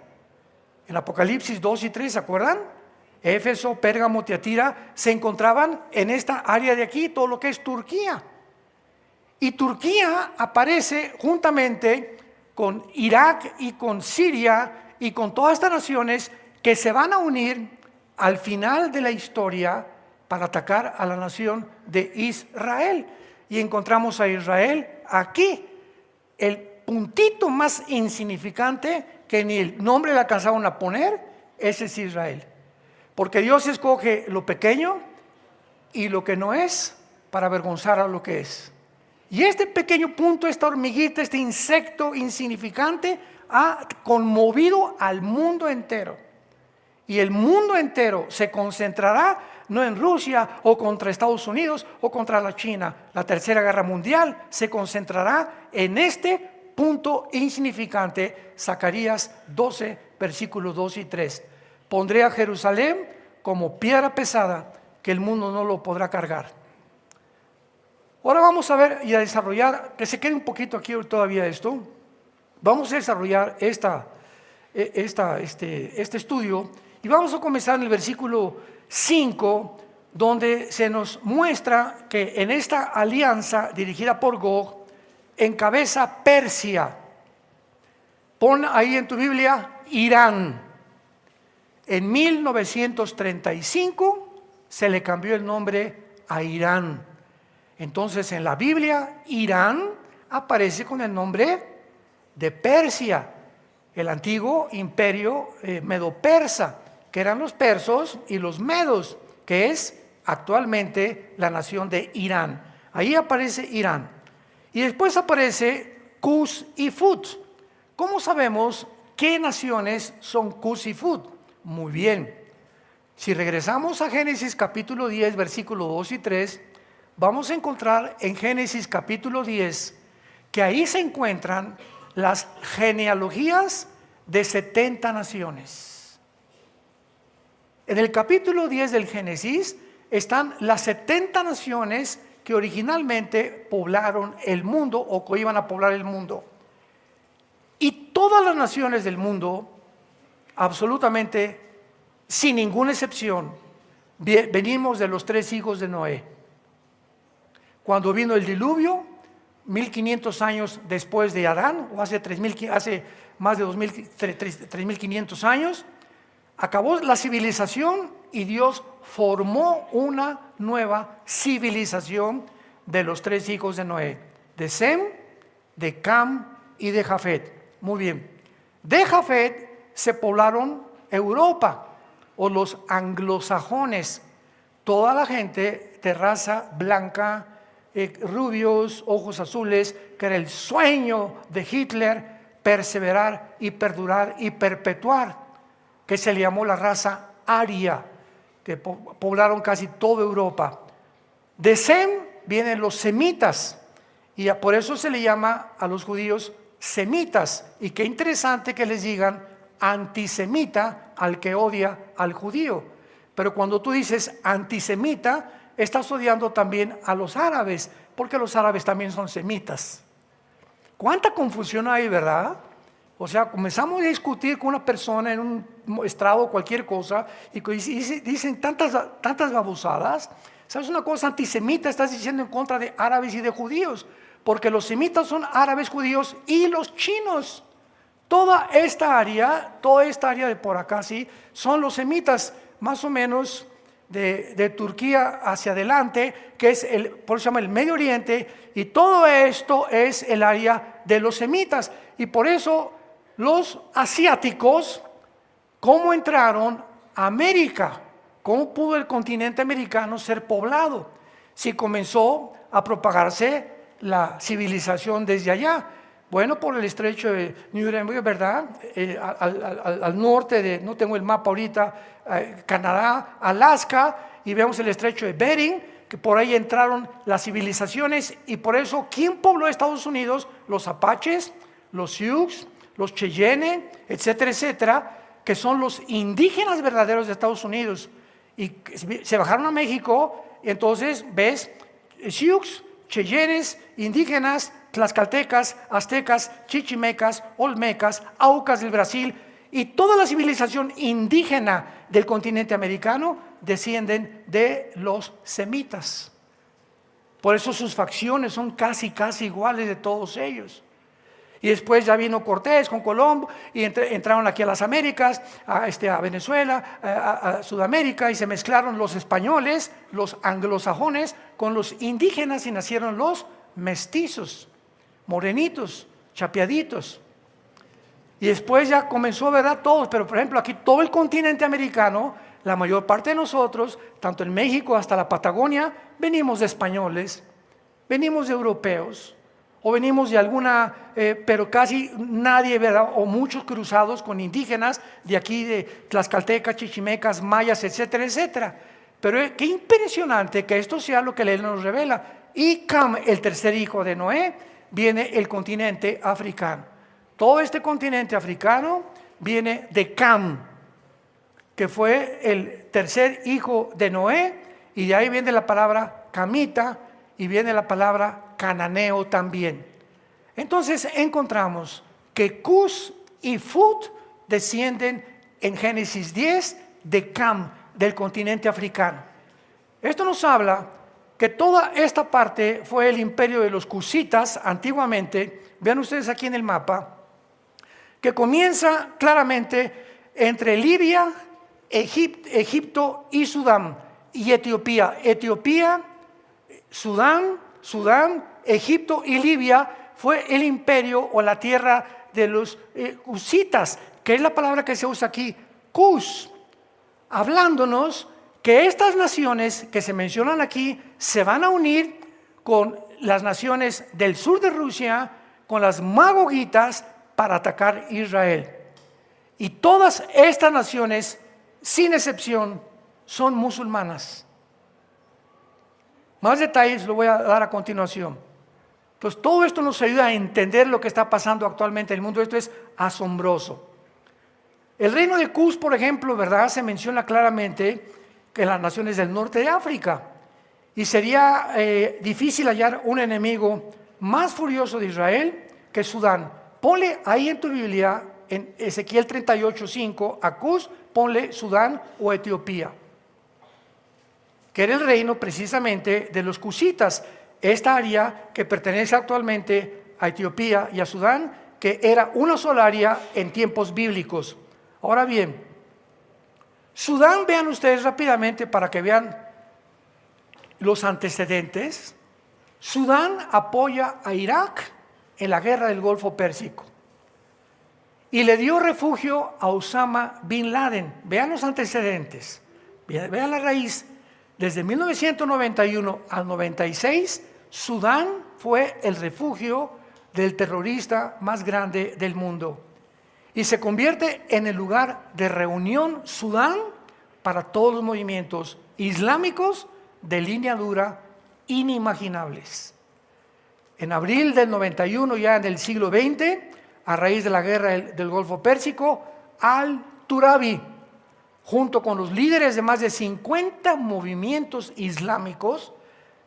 En Apocalipsis 2 y 3, ¿se acuerdan? Éfeso, Pérgamo, Tiatira, se encontraban en esta área de aquí, todo lo que es Turquía. Y Turquía aparece juntamente con Irak y con Siria y con todas estas naciones que se van a unir al final de la historia para atacar a la nación de Israel. Y encontramos a Israel aquí. El puntito más insignificante que ni el nombre le alcanzaron a poner, ese es Israel. Porque Dios escoge lo pequeño y lo que no es para avergonzar a lo que es. Y este pequeño punto, esta hormiguita, este insecto insignificante, ha conmovido al mundo entero. Y el mundo entero se concentrará no en Rusia o contra Estados Unidos o contra la China. La Tercera Guerra Mundial se concentrará en este punto insignificante. Zacarías 12, versículos 2 y 3. Pondré a Jerusalén como piedra pesada que el mundo no lo podrá cargar. Ahora vamos a ver y a desarrollar, que se quede un poquito aquí todavía esto. Vamos a desarrollar este estudio y vamos a comenzar en el versículo 5, donde se nos muestra que en esta alianza dirigida por Gog encabeza Persia. Pon ahí en tu Biblia Irán. En 1935 se le cambió el nombre a Irán. Entonces en la Biblia Irán aparece con el nombre de Persia, el antiguo imperio medo-persa, que eran los persos y los medos, que es actualmente la nación de Irán. Ahí aparece Irán. Y después aparece Cus y Fut. ¿Cómo sabemos qué naciones son Cus y Fut? Muy bien. Si regresamos a Génesis capítulo 10, versículos 2 y 3, vamos a encontrar en Génesis capítulo 10 que ahí se encuentran las genealogías de 70 naciones. En el capítulo 10 del Génesis están las 70 naciones que originalmente poblaron el mundo o que iban a poblar el mundo. Y todas las naciones del mundo, absolutamente sin ninguna excepción, venimos de los 3 hijos de Noé. Cuando vino el diluvio, 1500 años después de Adán, o hace más de 3500 años, acabó la civilización y Dios formó una nueva civilización de los 3 hijos de Noé, de Sem, de Cam y de Jafet. Muy bien. De Jafet se poblaron Europa o los anglosajones, toda la gente de raza blanca, rubios, ojos azules, que era el sueño de Hitler, perseverar y perdurar y perpetuar, que se le llamó la raza aria, que poblaron casi toda Europa. De Sem vienen los semitas, y por eso se le llama a los judíos semitas. Y qué interesante que les digan antisemita al que odia al judío. Pero cuando tú dices antisemita, estás odiando también a los árabes, porque los árabes también son semitas. ¿Cuánta confusión hay, verdad? O sea, comenzamos a discutir con una persona en un estrado o cualquier cosa y dicen tantas babosadas. ¿Sabes una cosa? Antisemita estás diciendo en contra de árabes y de judíos, porque los semitas son árabes, judíos y los chinos. Toda esta área de por acá, sí, son los semitas, más o menos de Turquía hacia adelante, que es por eso se llama el Medio Oriente, y todo esto es el área de los semitas. Y por eso los asiáticos, ¿cómo entraron a América? ¿Cómo pudo el continente americano ser poblado? Si comenzó a propagarse la civilización desde allá. Bueno, por el estrecho de Nuremberg, ¿verdad? Al norte de, no tengo el mapa ahorita, Canadá, Alaska, y vemos el estrecho de Bering, que por ahí entraron las civilizaciones, y por eso, ¿quién pobló Estados Unidos? Los apaches, los Sioux, los Cheyenne, etcétera, etcétera, que son los indígenas verdaderos de Estados Unidos, y se bajaron a México, y entonces ves Sioux, Cheyennes, indígenas, tlaxcaltecas, aztecas, chichimecas, olmecas, aucas del Brasil, y toda la civilización indígena del continente americano descienden de los semitas. Por eso sus facciones son casi iguales de todos ellos. Y después ya vino Cortés con Colombo y entraron aquí a las Américas, a Venezuela, a Sudamérica, y se mezclaron los españoles, los anglosajones con los indígenas y nacieron los mestizos, morenitos, chapeaditos. Y después ya comenzó, ¿verdad? Todos, pero por ejemplo aquí todo el continente americano, la mayor parte de nosotros, tanto en México hasta la Patagonia, venimos de españoles, venimos de europeos, o venimos de alguna, pero casi nadie, ¿verdad? O muchos cruzados con indígenas de aquí, de tlaxcaltecas, chichimecas, mayas, etcétera, etcétera. Pero qué impresionante que esto sea lo que la ley nos revela. Y Cam, el tercer hijo de Noé, viene el continente africano. Todo este continente africano viene de Cam, que fue el tercer hijo de Noé, y de ahí viene la palabra camita y viene la palabra cananeo también. Entonces encontramos que Cus y Fut descienden en Génesis 10 de Cam, del continente africano. Esto nos habla que toda esta parte fue el imperio de los cusitas antiguamente. Vean ustedes aquí en el mapa, que comienza claramente entre Libia, Egipto y Sudán, y Etiopía. Etiopía, Sudán, Egipto y Libia fue el imperio o la tierra de los cusitas, que es la palabra que se usa aquí, Cus, hablándonos que estas naciones que se mencionan aquí se van a unir con las naciones del sur de Rusia, con las magogitas, para atacar Israel. Y todas estas naciones, sin excepción, son musulmanas. Más detalles lo voy a dar a continuación. Entonces, todo esto nos ayuda a entender lo que está pasando actualmente en el mundo. Esto es asombroso. El reino de Cus, por ejemplo, ¿verdad? Se menciona claramente que las naciones del norte de África. Y sería difícil hallar un enemigo más furioso de Israel que Sudán. Ponle ahí en tu Biblia, en Ezequiel 38:5, a Cus, ponle Sudán o Etiopía, que era el reino precisamente de los cusitas, esta área que pertenece actualmente a Etiopía y a Sudán, que era una sola área en tiempos bíblicos. Ahora bien, Sudán, vean ustedes rápidamente para que vean los antecedentes. Sudán apoya a Irak en la guerra del Golfo Pérsico y le dio refugio a Osama Bin Laden. Vean los antecedentes, vean la raíz. Desde 1991 al 96, Sudán fue el refugio del terrorista más grande del mundo y se convierte en el lugar de reunión Sudán para todos los movimientos islámicos de línea dura inimaginables. En abril del 91, ya en el siglo XX, a raíz de la guerra del Golfo Pérsico, Al-Turabi, junto con los líderes de más de 50 movimientos islámicos,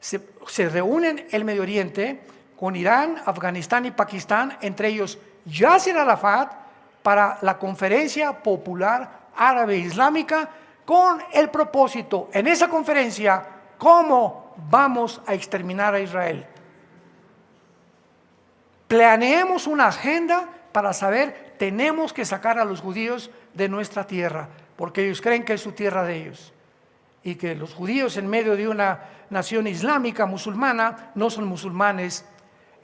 se reúnen en el Medio Oriente con Irán, Afganistán y Pakistán, entre ellos Yasser Arafat, para la Conferencia Popular Árabe Islámica, con el propósito, en esa conferencia, cómo vamos a exterminar a Israel. Planeemos una agenda para saber, tenemos que sacar a los judíos de nuestra tierra, porque ellos creen que es su tierra de ellos. Y que los judíos en medio de una nación islámica, musulmana, no son musulmanes.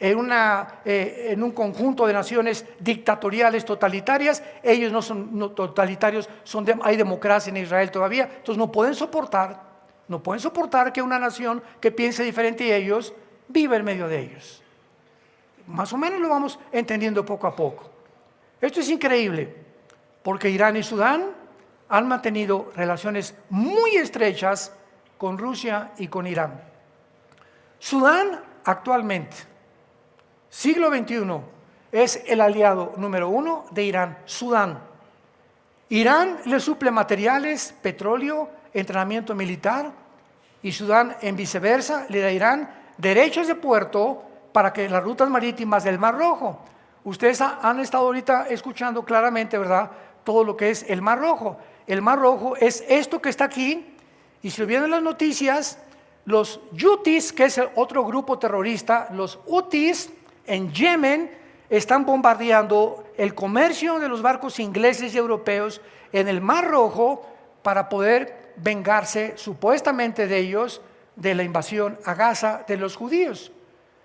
En un conjunto de naciones dictatoriales, totalitarias, ellos no son totalitarios, hay democracia en Israel todavía. Entonces no pueden soportar que una nación que piense diferente de ellos viva en medio de ellos. Más o menos lo vamos entendiendo poco a poco. Esto es increíble, porque Irán y Sudán han mantenido relaciones muy estrechas con Rusia y con Irán. Sudán actualmente, siglo XXI, es el aliado número 1 de Irán. Sudán. Irán le suple materiales, petróleo, entrenamiento militar, y Sudán en viceversa le da a Irán derechos de puerto para que las rutas marítimas del Mar Rojo. Ustedes han estado ahorita escuchando claramente, ¿verdad?, todo lo que es el Mar Rojo. El Mar Rojo es esto que está aquí, y si lo vieron en las noticias, los Houthis, que es el otro grupo terrorista, los Houthis en Yemen están bombardeando el comercio de los barcos ingleses y europeos en el Mar Rojo para poder vengarse supuestamente de ellos, de la invasión a Gaza de los judíos.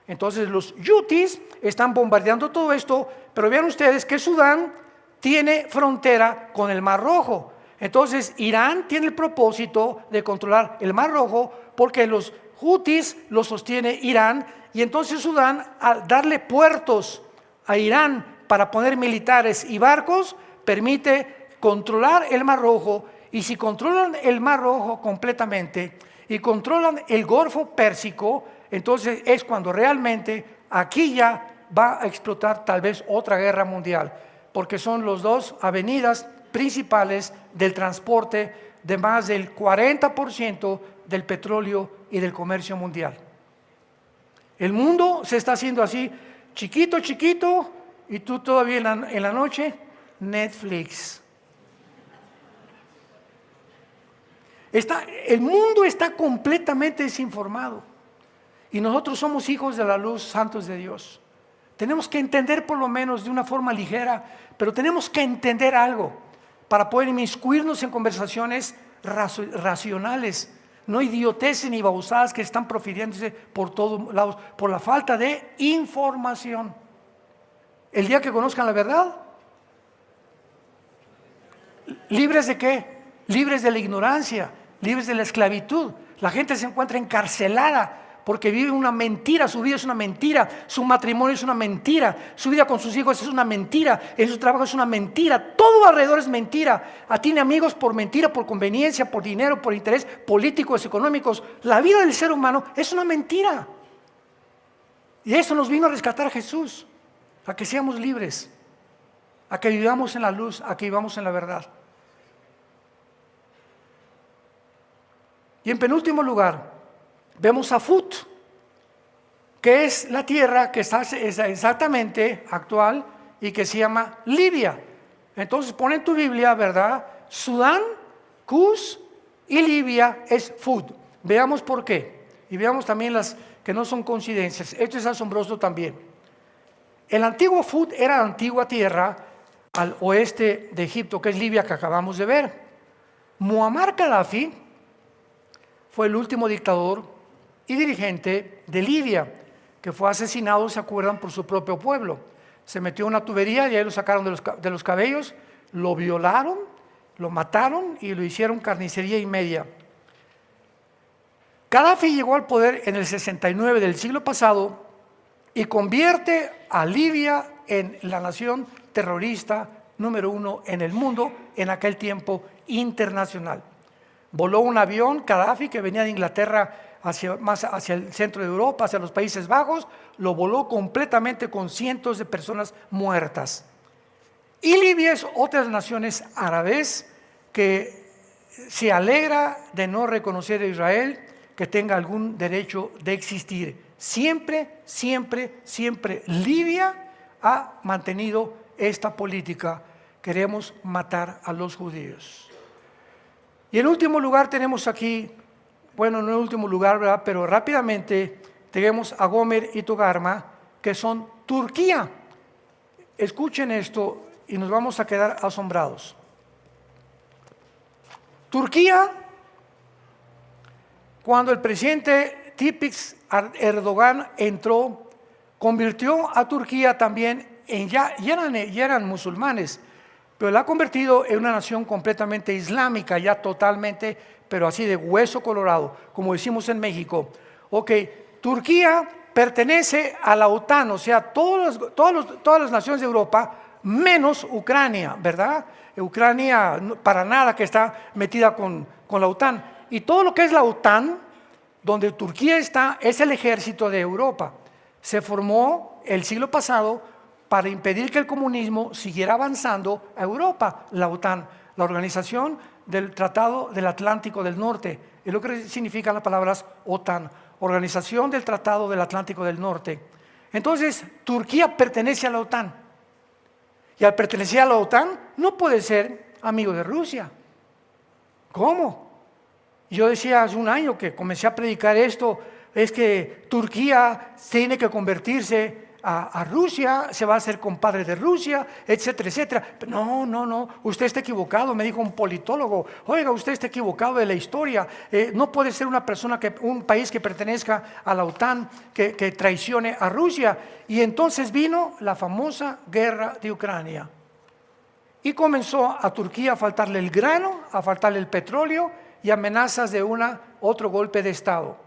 Entonces los hutis están bombardeando todo esto, pero vean ustedes que Sudán tiene frontera con el Mar Rojo. Entonces Irán tiene el propósito de controlar el Mar Rojo porque los hutis lo sostiene Irán, y entonces Sudán, al darle puertos a Irán para poner militares y barcos, permite controlar el Mar Rojo. Y si controlan el Mar Rojo completamente y controlan el Golfo Pérsico, entonces es cuando realmente aquí ya va a explotar tal vez otra guerra mundial, porque son las dos avenidas principales del transporte de más del 40% del petróleo y del comercio mundial. El mundo se está haciendo así, chiquito, chiquito, y tú todavía en la noche, Netflix. El mundo está completamente desinformado y nosotros somos hijos de la luz, santos de Dios. Tenemos que entender por lo menos de una forma ligera, pero tenemos que entender algo para poder inmiscuirnos en conversaciones racionales, no idioteces ni babosadas que están profiriéndose por todos lados, por la falta de información. El día que conozcan la verdad, ¿libres de qué? Libres de la ignorancia, libres de la esclavitud. La gente se encuentra encarcelada porque vive una mentira, su vida es una mentira, su matrimonio es una mentira, su vida con sus hijos es una mentira, en su trabajo es una mentira, todo alrededor es mentira. Tiene amigos por mentira, por conveniencia, por dinero, por interés políticos, económicos. La vida del ser humano es una mentira. Y eso nos vino a rescatar Jesús, a que seamos libres, a que vivamos en la luz, a que vivamos en la verdad. Y en penúltimo lugar, vemos a Fut, que es la tierra que está exactamente actual y que se llama Libia. Entonces pon en tu Biblia, ¿verdad? Sudán, Cus y Libia es Fut. Veamos por qué. Y veamos también las que no son coincidencias. Esto es asombroso también. El antiguo Fut era la antigua tierra al oeste de Egipto, que es Libia, que acabamos de ver. Muammar Gaddafi fue el último dictador y dirigente de Libia, que fue asesinado, ¿se acuerdan?, por su propio pueblo. Se metió en una tubería y ahí lo sacaron de los cabellos, lo violaron, lo mataron y lo hicieron carnicería y media. Gaddafi llegó al poder en el 69 del siglo pasado y convierte a Libia en la nación terrorista número 1 en el mundo en aquel tiempo internacional. Voló un avión, Gaddafi, que venía de Inglaterra más hacia el centro de Europa, hacia los Países Bajos, lo voló completamente con cientos de personas muertas. Y Libia es otra de las naciones árabes que se alegra de no reconocer a Israel, que tenga algún derecho de existir. Siempre, siempre, siempre Libia ha mantenido esta política. Queremos matar a los judíos. Y en último lugar tenemos aquí, bueno, no en último lugar, ¿verdad?, pero rápidamente tenemos a Gomer y Togarma, que son Turquía. Escuchen esto y nos vamos a quedar asombrados. Turquía, cuando el presidente Tayyip Erdogan entró, convirtió a Turquía también ya eran musulmanes, pero la ha convertido en una nación completamente islámica, ya totalmente, pero así de hueso colorado, como decimos en México. Ok, Turquía pertenece a la OTAN, o sea, todas las naciones de Europa, menos Ucrania, ¿verdad? Ucrania para nada que está metida con la OTAN. Y todo lo que es la OTAN, donde Turquía está, es el ejército de Europa. Se formó el siglo pasado para impedir que el comunismo siguiera avanzando a Europa, la OTAN, la Organización del Tratado del Atlántico del Norte, es lo que significan las palabras OTAN, Organización del Tratado del Atlántico del Norte. Entonces, Turquía pertenece a la OTAN, y al pertenecer a la OTAN no puede ser amigo de Rusia. ¿Cómo? Yo decía hace un año que comencé a predicar esto, es que Turquía tiene que convertirse a Rusia, se va a hacer compadre de Rusia, etcétera, etcétera. No, usted está equivocado, me dijo un politólogo. Oiga, usted está equivocado de la historia. No puede ser un país que pertenezca a la OTAN que traicione a Rusia. Y entonces vino la famosa guerra de Ucrania. Y comenzó a Turquía a faltarle el grano, a faltarle el petróleo y amenazas de otro golpe de Estado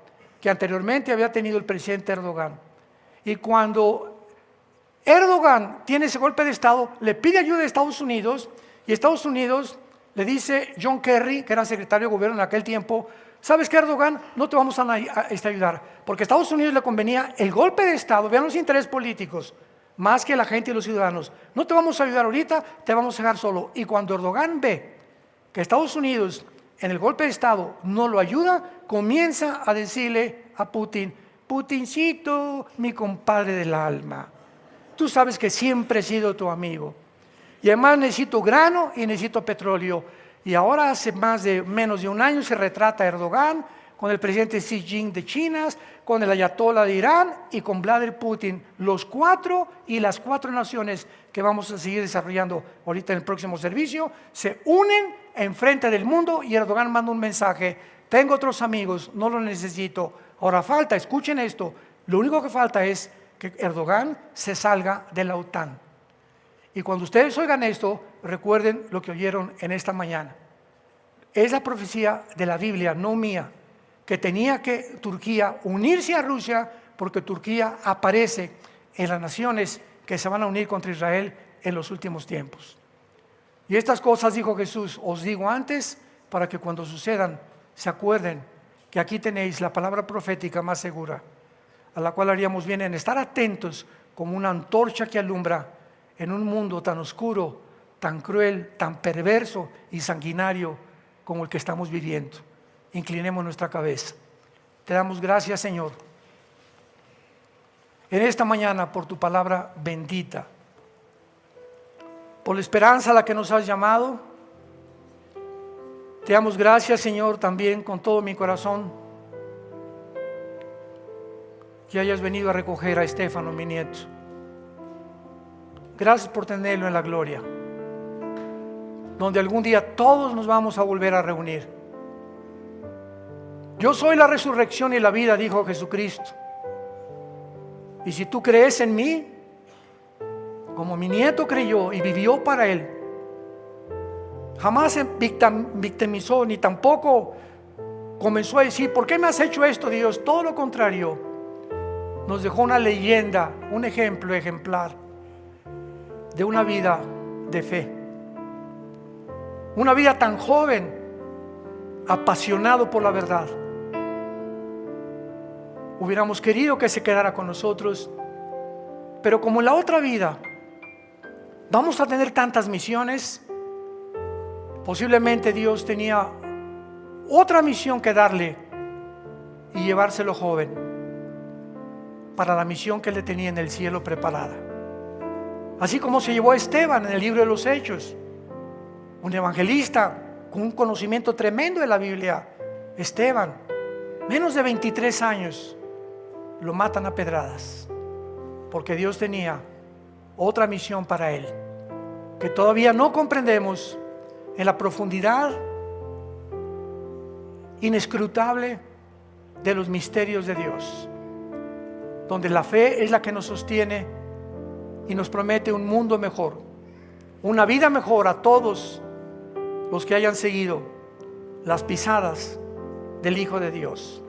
que anteriormente había tenido el presidente Erdogan. Y cuando Erdogan tiene ese golpe de Estado, le pide ayuda a Estados Unidos, y Estados Unidos le dice John Kerry, que era secretario de gobierno en aquel tiempo: ¿sabes qué, Erdogan? No te vamos a ayudar, porque a Estados Unidos le convenía el golpe de Estado, vean los intereses políticos, más que la gente y los ciudadanos. No te vamos a ayudar ahorita, te vamos a dejar solo. Y cuando Erdogan ve que Estados Unidos en el golpe de Estado no lo ayuda, comienza a decirle a Putin: Putincito, mi compadre del alma, tú sabes que siempre he sido tu amigo, y además necesito grano y necesito petróleo. Y ahora hace menos de un año se retrata Erdogan con el presidente Xi Jinping de China, con el ayatollah de Irán y con Vladimir Putin, las cuatro naciones que vamos a seguir desarrollando ahorita en el próximo servicio, se unen en frente del mundo, y Erdogan manda un mensaje: tengo otros amigos, no los necesito. Ahora falta, escuchen esto, lo único que falta es que Erdogan se salga de la OTAN. Y cuando ustedes oigan esto, recuerden lo que oyeron en esta mañana. Es la profecía de la Biblia, no mía, que tenía que Turquía unirse a Rusia, porque Turquía aparece en las naciones que se van a unir contra Israel en los últimos tiempos. Y estas cosas, dijo Jesús, os digo antes, para que cuando sucedan se acuerden que aquí tenéis la palabra profética más segura, a la cual haríamos bien en estar atentos como una antorcha que alumbra en un mundo tan oscuro, tan cruel, tan perverso y sanguinario como el que estamos viviendo. Inclinemos nuestra cabeza. Te damos gracias, Señor, en esta mañana por tu palabra bendita, por la esperanza a la que nos has llamado. Te damos gracias, Señor, también con todo mi corazón, que hayas venido a recoger a Estefano, mi nieto. Gracias por tenerlo en la gloria, donde algún día todos nos vamos a volver a reunir. Yo soy la resurrección y la vida, dijo Jesucristo. Y si tú crees en mí, como mi nieto creyó y vivió para él, jamás se victimizó ni tampoco comenzó a decir: ¿por qué me has hecho esto, Dios? Todo lo contrario, nos dejó una leyenda, un ejemplo ejemplar de una vida de fe, una vida tan joven, apasionado por la verdad. Hubiéramos querido que se quedara con nosotros, pero como en la otra vida vamos a tener tantas misiones, posiblemente Dios tenía otra misión que darle y llevárselo joven para la misión que le tenía en el cielo preparada. Así como se llevó a Esteban en el libro de los Hechos, un evangelista con un conocimiento tremendo de la Biblia. Esteban, menos de 23 años, lo matan a pedradas, porque Dios tenía otra misión para él, que todavía no comprendemos en la profundidad inescrutable de los misterios de Dios, donde la fe es la que nos sostiene y nos promete un mundo mejor, una vida mejor a todos los que hayan seguido las pisadas del Hijo de Dios.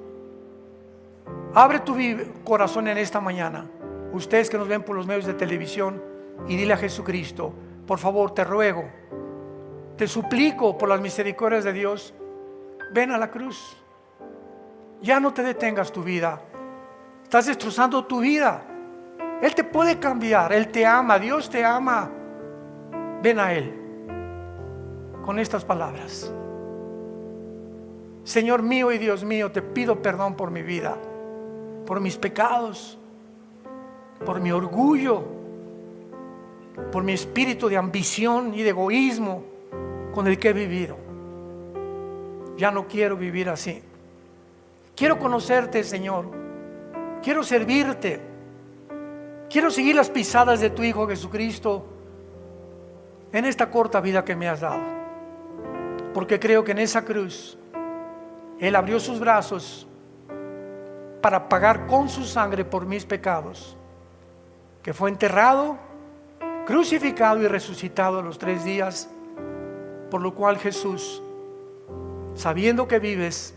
Abre tu corazón en esta mañana, ustedes que nos ven por los medios de televisión, y dile a Jesucristo: por favor, te ruego, te suplico por las misericordias de Dios, ven a la cruz. Ya no te detengas tu vida, estás destrozando tu vida. Él te puede cambiar, Él te ama, Dios te ama. Ven a Él con estas palabras: Señor mío y Dios mío, te pido perdón por mi vida, por mis pecados, por mi orgullo, por mi espíritu de ambición y de egoísmo con el que he vivido. Ya no quiero vivir así. Quiero conocerte, Señor. Quiero servirte. Quiero seguir las pisadas de tu Hijo Jesucristo en esta corta vida que me has dado, porque creo que en esa cruz Él abrió sus brazos para pagar con su sangre por mis pecados, que fue enterrado, crucificado y resucitado a los 3 días, por lo cual Jesús, sabiendo que vives,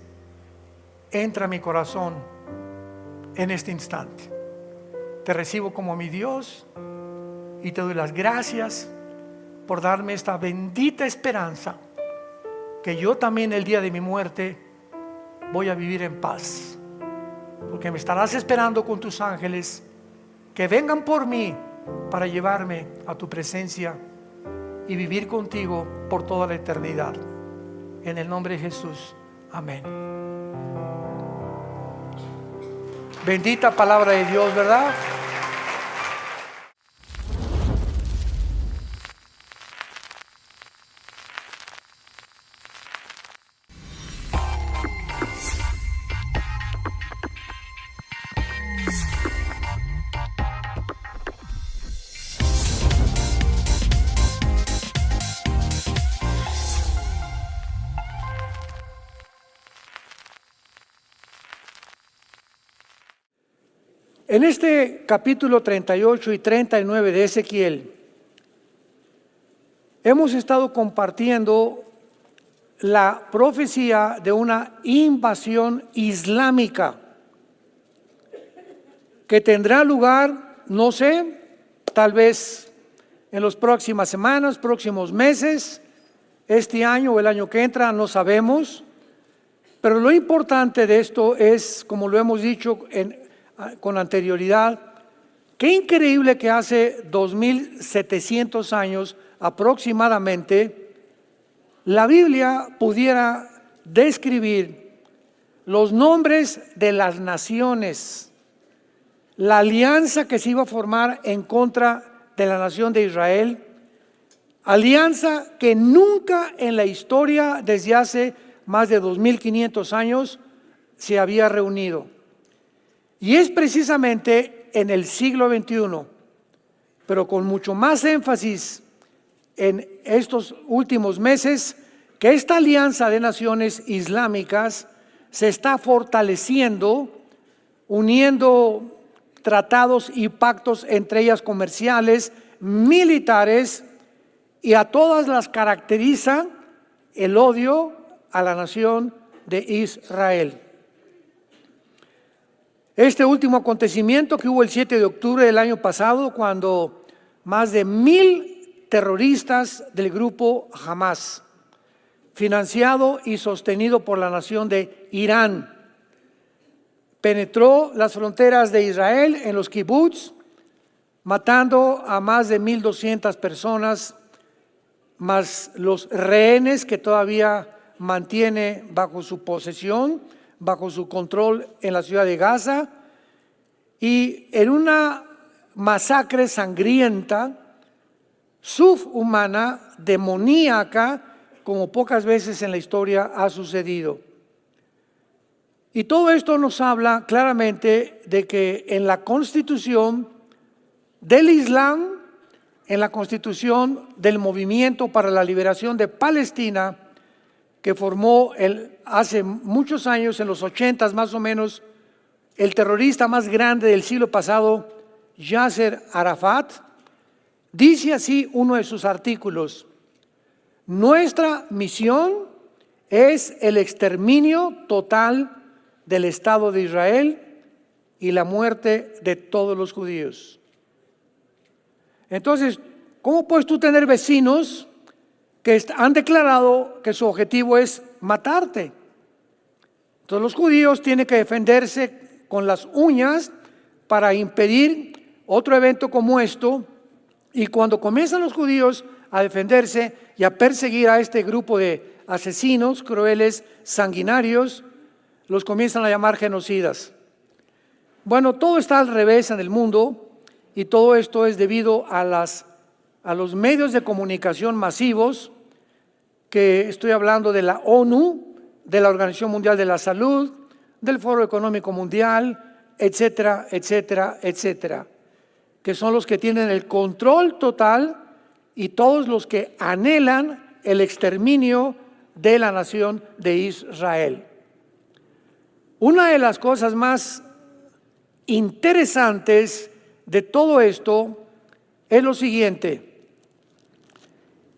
entra a mi corazón en este instante. Te recibo como mi Dios y te doy las gracias por darme esta bendita esperanza, que yo también el día de mi muerte voy a vivir en paz, porque me estarás esperando con tus ángeles que vengan por mí para llevarme a tu presencia y vivir contigo por toda la eternidad. En el nombre de Jesús, amén. Bendita palabra de Dios, ¿verdad? En este capítulo 38 y 39 de Ezequiel, hemos estado compartiendo la profecía de una invasión islámica que tendrá lugar, no sé, tal vez en las próximas semanas, próximos meses, este año o el año que entra, no sabemos. Pero lo importante de esto es, como lo hemos dicho con anterioridad, qué increíble que hace 2700 años aproximadamente la Biblia pudiera describir los nombres de las naciones, la alianza que se iba a formar en contra de la nación de Israel, alianza que nunca en la historia desde hace más de 2500 años se había reunido. Y es precisamente en el siglo XXI, pero con mucho más énfasis en estos últimos meses, que esta alianza de naciones islámicas se está fortaleciendo, uniendo tratados y pactos entre ellas comerciales, militares, y a todas las caracteriza el odio a la nación de Israel. Este último acontecimiento que hubo el 7 de octubre del año pasado, cuando más de 1000 terroristas del grupo Hamas, financiado y sostenido por la nación de Irán, penetró las fronteras de Israel en los kibbutz, matando a más de 1200 personas, más los rehenes que todavía mantiene bajo su posesión, bajo su control en la ciudad de Gaza, y en una masacre sangrienta, subhumana, demoníaca, como pocas veces en la historia ha sucedido. Y todo esto nos habla claramente de que en la constitución del Islam, en la constitución del Movimiento para la Liberación de Palestina, que formó hace muchos años, en los 80 más o menos, el terrorista más grande del siglo pasado, Yasser Arafat, dice así uno de sus artículos: nuestra misión es el exterminio total del Estado de Israel y la muerte de todos los judíos. Entonces, ¿cómo puedes tú tener vecinos que han declarado que su objetivo es matarte? Entonces los judíos tienen que defenderse con las uñas para impedir otro evento como esto, y cuando comienzan los judíos a defenderse y a perseguir a este grupo de asesinos crueles, sanguinarios, los comienzan a llamar genocidas. Bueno, todo está al revés en el mundo, y todo esto es debido a los medios de comunicación masivos, que estoy hablando de la ONU, de la Organización Mundial de la Salud, del Foro Económico Mundial, etcétera, etcétera, etcétera. que son los que tienen el control total, y todos los que anhelan el exterminio de la nación de Israel. Una de las cosas más interesantes de todo esto es lo siguiente: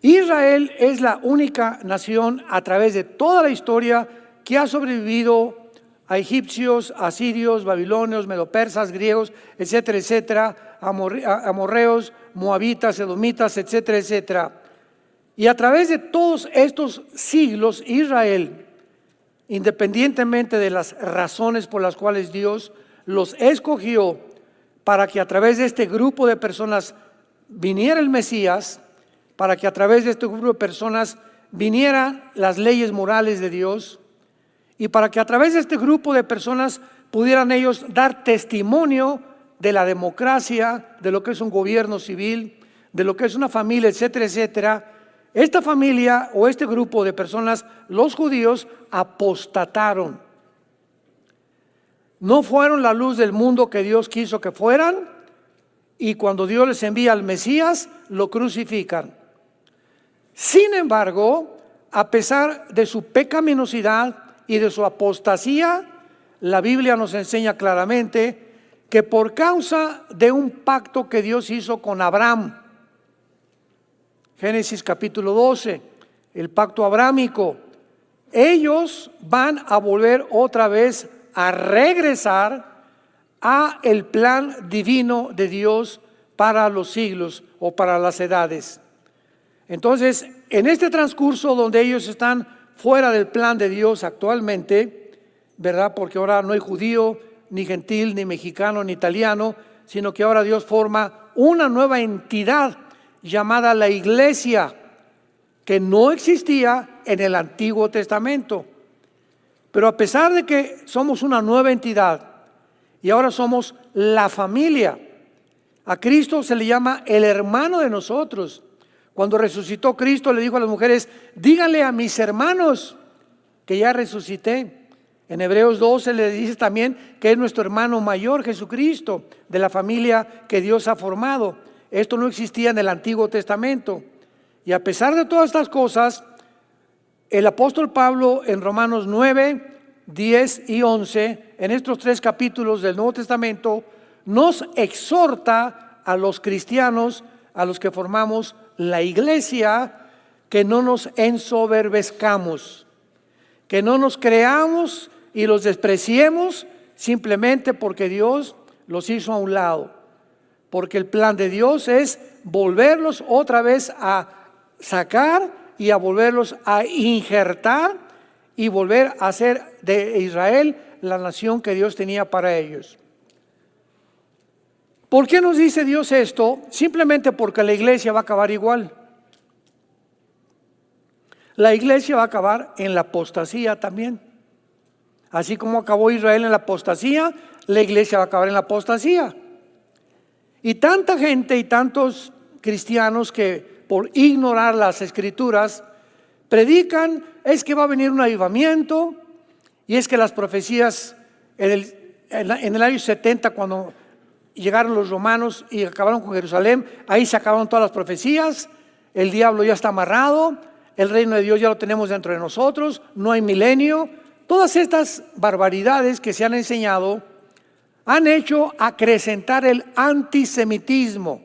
Israel es la única nación a través de toda la historia que ha sobrevivido a egipcios, asirios, babilonios, medopersas, griegos, etcétera, etcétera, amorreos, moabitas, edomitas, etcétera, etcétera. Y a través de todos estos siglos, Israel, independientemente de las razones por las cuales Dios los escogió para que a través de este grupo de personas viniera el Mesías, para que a través de este grupo de personas vinieran las leyes morales de Dios, y para que a través de este grupo de personas pudieran ellos dar testimonio de la democracia, de lo que es un gobierno civil, de lo que es una familia, etcétera, etcétera. Esta familia o este grupo de personas, los judíos, apostataron. No fueron la luz del mundo que Dios quiso que fueran, y cuando Dios les envía al Mesías, lo crucifican. Sin embargo, a pesar de su pecaminosidad y de su apostasía, la Biblia nos enseña claramente que por causa de un pacto que Dios hizo con Abraham, Génesis capítulo 12, el pacto abrámico, ellos van a volver otra vez a regresar a el plan divino de Dios para los siglos o para las edades. Entonces, en este transcurso donde ellos están fuera del plan de Dios actualmente, ¿verdad? Porque ahora no hay judío, ni gentil, ni mexicano, ni italiano, sino que ahora Dios forma una nueva entidad llamada la iglesia, que no existía en el Antiguo Testamento. Pero a pesar de que somos una nueva entidad y ahora somos la familia, a Cristo se le llama el hermano de nosotros. Cuando resucitó Cristo le dijo a las mujeres: díganle a mis hermanos que ya resucité. En Hebreos 12 le dice también que es nuestro hermano mayor, Jesucristo, de la familia que Dios ha formado. Esto no existía en el Antiguo Testamento. Y a pesar de todas estas cosas, el apóstol Pablo en Romanos 9, 10 y 11, en estos 3 capítulos del Nuevo Testamento, nos exhorta a los cristianos, a los que formamos la iglesia, que no nos ensoberbezcamos, que no nos creamos y los despreciemos simplemente porque Dios los hizo a un lado. Porque el plan de Dios es volverlos otra vez a sacar y a volverlos a injertar y volver a hacer de Israel la nación que Dios tenía para ellos. ¿Por qué nos dice Dios esto? Simplemente porque la iglesia va a acabar igual. La iglesia va a acabar en la apostasía también. Así como acabó Israel en la apostasía, la iglesia va a acabar en la apostasía. Y tanta gente y tantos cristianos que por ignorar las escrituras predican es que va a venir un avivamiento, y es que las profecías en el año 70, cuando llegaron los romanos y acabaron con Jerusalén, ahí se acabaron todas las profecías, el diablo ya está amarrado, el reino de Dios ya lo tenemos dentro de nosotros, no hay milenio. Todas estas barbaridades que se han enseñado han hecho acrecentar el antisemitismo.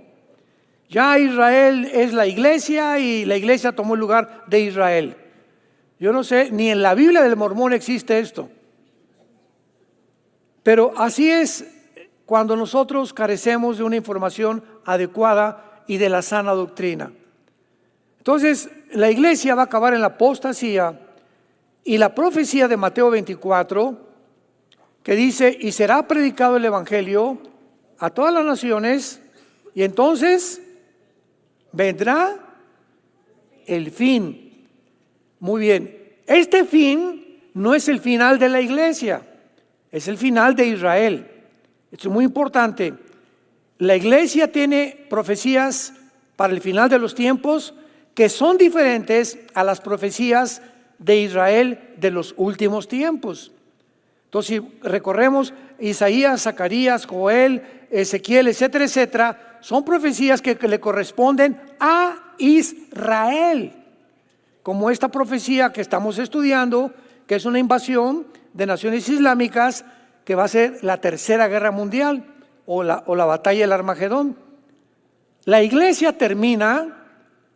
Ya Israel es la iglesia y la iglesia tomó el lugar de Israel. Yo no sé, ni en la Biblia del Mormón existe esto. Pero así es cuando nosotros carecemos de una información adecuada y de la sana doctrina. Entonces, la iglesia va a acabar en la apostasía, y la profecía de Mateo 24, que dice: y será predicado el evangelio a todas las naciones, y entonces vendrá el fin. Muy bien, este fin no es el final de la iglesia, es el final de Israel. Esto es muy importante. La iglesia tiene profecías para el final de los tiempos que son diferentes a las profecías de Israel de los últimos tiempos. Entonces, si recorremos Isaías, Zacarías, Joel, Ezequiel, etcétera, etcétera, son profecías que le corresponden a Israel, como esta profecía que estamos estudiando, que es una invasión de naciones islámicas que va a ser la tercera guerra mundial o la batalla del Armagedón. La iglesia termina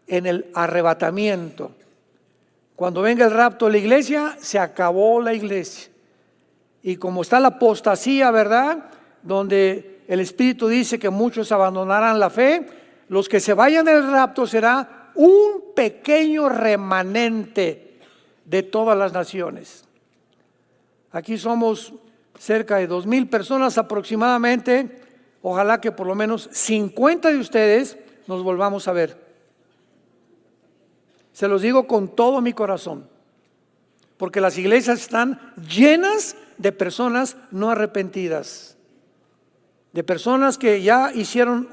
en el arrebatamiento. Cuando venga el rapto de la iglesia, se acabó la iglesia. Y como está la apostasía, ¿verdad?, donde el Espíritu dice que muchos abandonarán la fe, los que se vayan del rapto será un pequeño remanente de todas las naciones. Aquí somos cerca de 2,000 personas aproximadamente. Ojalá que por lo menos 50 de ustedes nos volvamos a ver. Se los digo con todo mi corazón, porque las iglesias están llenas de personas no arrepentidas, de personas que ya hicieron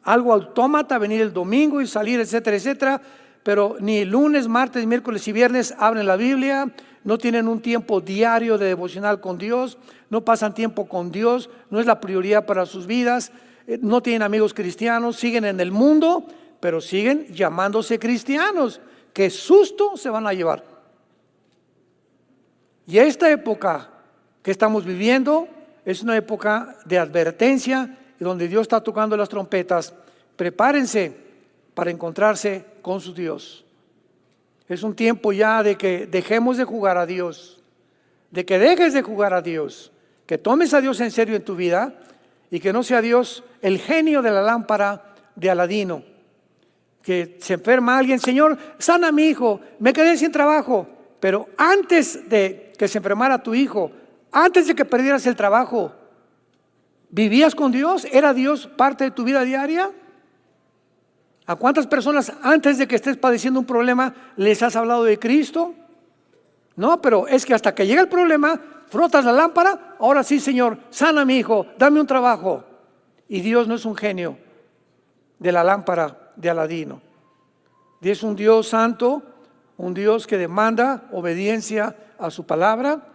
algo autómata, venir el domingo y salir, etcétera, etcétera, pero ni lunes, martes, miércoles y viernes abren la Biblia, no tienen un tiempo diario de devocional con Dios, no pasan tiempo con Dios, no es la prioridad para sus vidas, no tienen amigos cristianos, siguen en el mundo, pero siguen llamándose cristianos. ¡Qué susto se van a llevar! Y esta época que estamos viviendo es una época de advertencia y donde Dios está tocando las trompetas. Prepárense para encontrarse con su Dios. Es un tiempo ya de que dejemos de jugar a Dios, de que dejes de jugar a Dios, que tomes a Dios en serio en tu vida y que no sea Dios el genio de la lámpara de Aladino, que se enferma alguien, Señor, sana a mi hijo, me quedé sin trabajo, pero antes de que se enfermara tu hijo, antes de que perdieras el trabajo, ¿vivías con Dios? ¿Era Dios parte de tu vida diaria? ¿A cuántas personas antes de que estés padeciendo un problema les has hablado de Cristo? No, pero es que hasta que llega el problema, frotas la lámpara, ahora sí, Señor, sana a mi hijo, dame un trabajo. Y Dios no es un genio de la lámpara de Aladino. Dios es un Dios santo, un Dios que demanda obediencia a su palabra,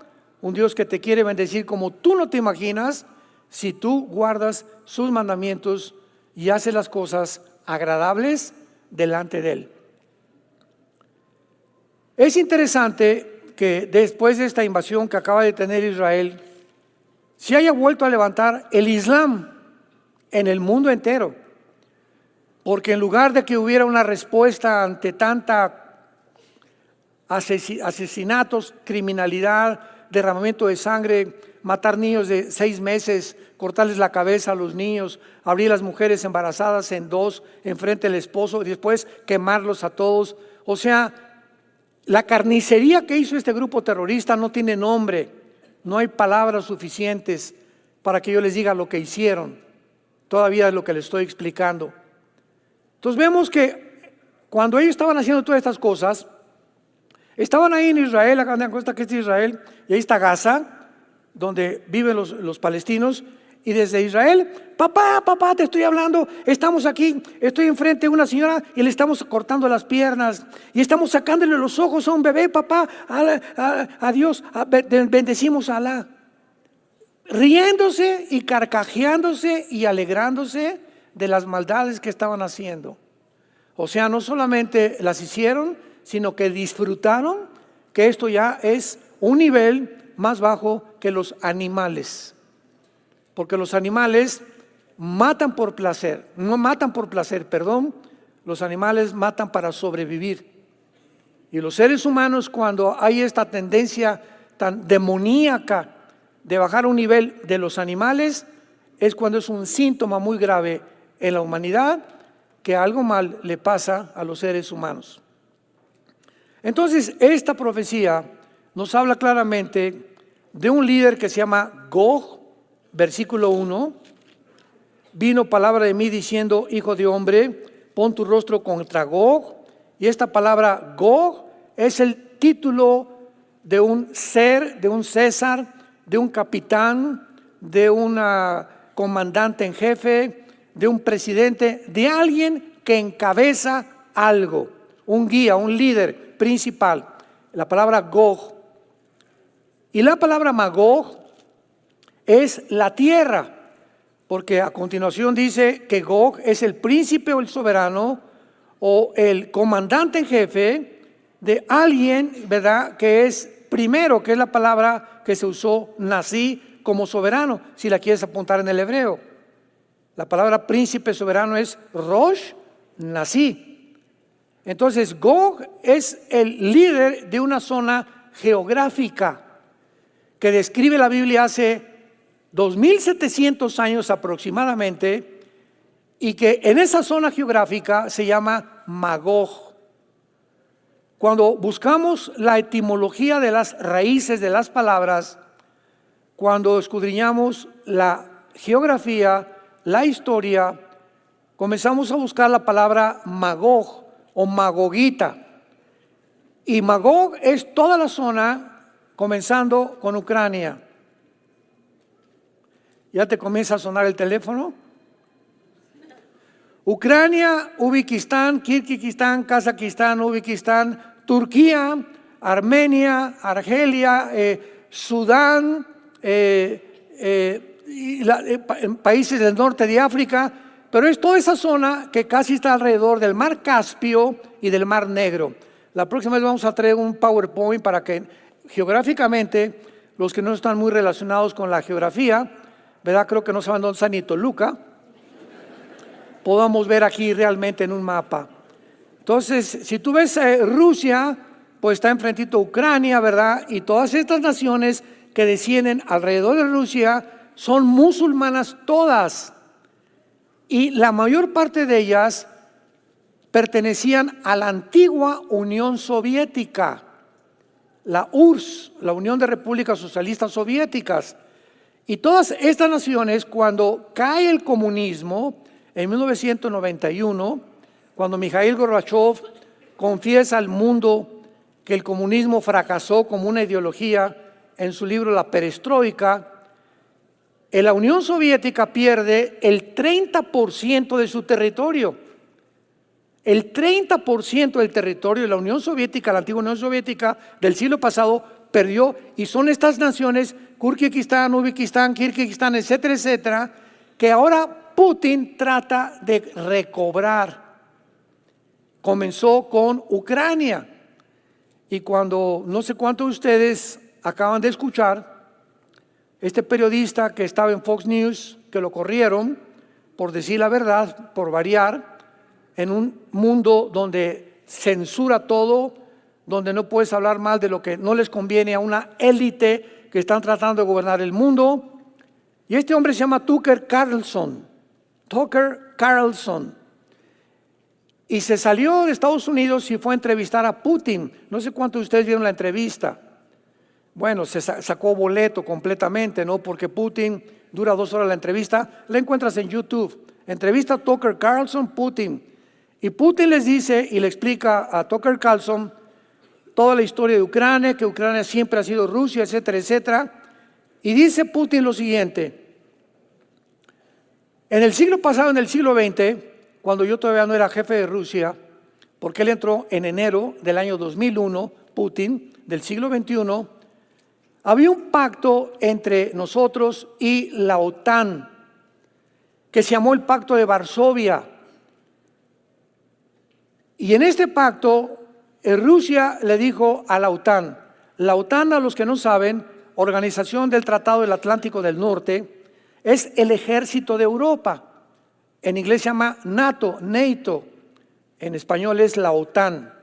un Dios que te quiere bendecir como tú no te imaginas si tú guardas sus mandamientos y haces las cosas agradables delante de Él. Es interesante que después de esta invasión que acaba de tener Israel, se haya vuelto a levantar el Islam en el mundo entero, porque en lugar de que hubiera una respuesta ante tanta asesinatos, criminalidad, derramamiento de sangre, matar niños de 6 meses, cortarles la cabeza a los niños, abrir las mujeres embarazadas en 2 enfrente del esposo y después quemarlos a todos. O sea, la carnicería que hizo este grupo terrorista no tiene nombre, no hay palabras suficientes para que yo les diga lo que hicieron. Todavía es lo que les estoy explicando. Entonces vemos que cuando ellos estaban haciendo todas estas cosas, estaban ahí en Israel, acá en la costa que es Israel, y ahí está Gaza, donde viven los palestinos, y desde Israel, papá, te estoy hablando, estamos aquí, estoy enfrente de una señora y le estamos cortando las piernas, y estamos sacándole los ojos a un bebé, papá, a Dios, bendecimos a Alá. Riéndose y carcajeándose y alegrándose de las maldades que estaban haciendo. O sea, no solamente las hicieron, sino que disfrutaron que esto ya es un nivel más bajo que los animales. Porque los animales matan por placer, los animales matan para sobrevivir. Y los seres humanos, cuando hay esta tendencia tan demoníaca de bajar a un nivel de los animales, es cuando es un síntoma muy grave en la humanidad, que algo mal le pasa a los seres humanos. Entonces, esta profecía nos habla claramente de un líder que se llama Gog, versículo 1. Vino palabra de mí diciendo, hijo de hombre, pon tu rostro contra Gog. Y esta palabra Gog es el título de un ser, de un César, de un capitán, de un comandante en jefe, de un presidente, de alguien que encabeza algo, un guía, un líder principal. La palabra Gog. Y la palabra Magog es la tierra. porque a continuación dice que Gog es el príncipe o el soberano o el comandante en jefe de alguien, ¿verdad?, que es primero, que es la palabra que se usó, nací, como soberano, si la quieres apuntar en el hebreo. La palabra príncipe soberano es Rosh, nací. Entonces, Gog es el líder de una zona geográfica que describe la Biblia hace 2700 años aproximadamente, y que en esa zona geográfica se llama Magog. Cuando buscamos la etimología de las raíces de las palabras, cuando escudriñamos la geografía, la historia, comenzamos a buscar la palabra Magog o Magogita. Y Magog es toda la zona, comenzando con Ucrania. ¿Ya te comienza a sonar el teléfono? Ucrania, Uzbekistán, Kirguistán, Kazajistán, Uzbekistán, Turquía, Armenia, Argelia, Sudán, países del norte de África, pero es toda esa zona que casi está alrededor del mar Caspio y del mar Negro. La próxima vez vamos a traer un PowerPoint para que geográficamente los que no están muy relacionados con la geografía, ¿verdad?, creo que no saben dónde está ni Toluca, podamos ver aquí realmente en un mapa. Entonces, si tú ves Rusia, pues está enfrentito a Ucrania, ¿verdad? Y todas estas naciones que descienden alrededor de Rusia son musulmanas todas. Y la mayor parte de ellas pertenecían a la antigua Unión Soviética, la URSS, la Unión de Repúblicas Socialistas Soviéticas. Y todas estas naciones, cuando cae el comunismo, en 1991, cuando Mikhail Gorbachev confiesa al mundo que el comunismo fracasó como una ideología en su libro La Perestroika, la Unión Soviética pierde el 30% de su territorio. El 30% del territorio de la Unión Soviética, la antigua Unión Soviética del siglo pasado, perdió, y son estas naciones, Kirguistán, Uzbekistán, Kirguistán, etcétera, etcétera, que ahora Putin trata de recobrar. Comenzó con Ucrania, y cuando no sé cuántos de ustedes acaban de escuchar, este periodista que estaba en Fox News, que lo corrieron por decir la verdad, por variar, en un mundo donde censura todo, donde no puedes hablar mal de lo que no les conviene a una élite que están tratando de gobernar el mundo. Y este hombre se llama Tucker Carlson. Y se salió de Estados Unidos y fue a entrevistar a Putin. No sé cuántos de ustedes vieron la entrevista. Bueno, se sacó boleto completamente, ¿no? Porque Putin dura 2 horas la entrevista. La encuentras en YouTube. Entrevista a Tucker Carlson, Putin. Y Putin les dice y le explica a Tucker Carlson toda la historia de Ucrania, que Ucrania siempre ha sido Rusia, etcétera, etcétera. Y dice Putin lo siguiente: en el siglo pasado, en el siglo XX, cuando yo todavía no era jefe de Rusia, porque él entró en enero del año 2001, Putin, del siglo XXI, había un pacto entre nosotros y la OTAN, que se llamó el Pacto de Varsovia. Y en este pacto, Rusia le dijo a la OTAN, a los que no saben, Organización del Tratado del Atlántico del Norte, es el ejército de Europa. En inglés se llama NATO, en español es la OTAN.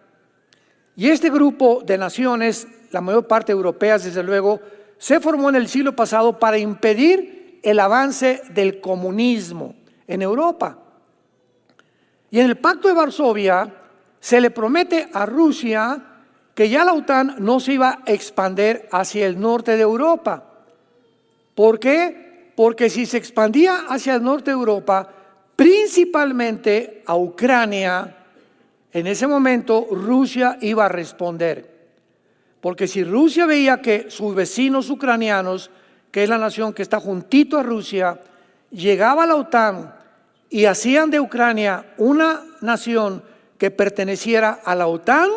Y este grupo de naciones, la mayor parte europeas desde luego, se formó en el siglo pasado para impedir el avance del comunismo en Europa. Y en el Pacto de Varsovia se le promete a Rusia que ya la OTAN no se iba a expandir hacia el norte de Europa. ¿Por qué? Porque si se expandía hacia el norte de Europa, principalmente a Ucrania, en ese momento Rusia iba a responder. Porque si Rusia veía que sus vecinos ucranianos, que es la nación que está juntito a Rusia, llegaba a la OTAN y hacían de Ucrania una nación que perteneciera a la OTAN,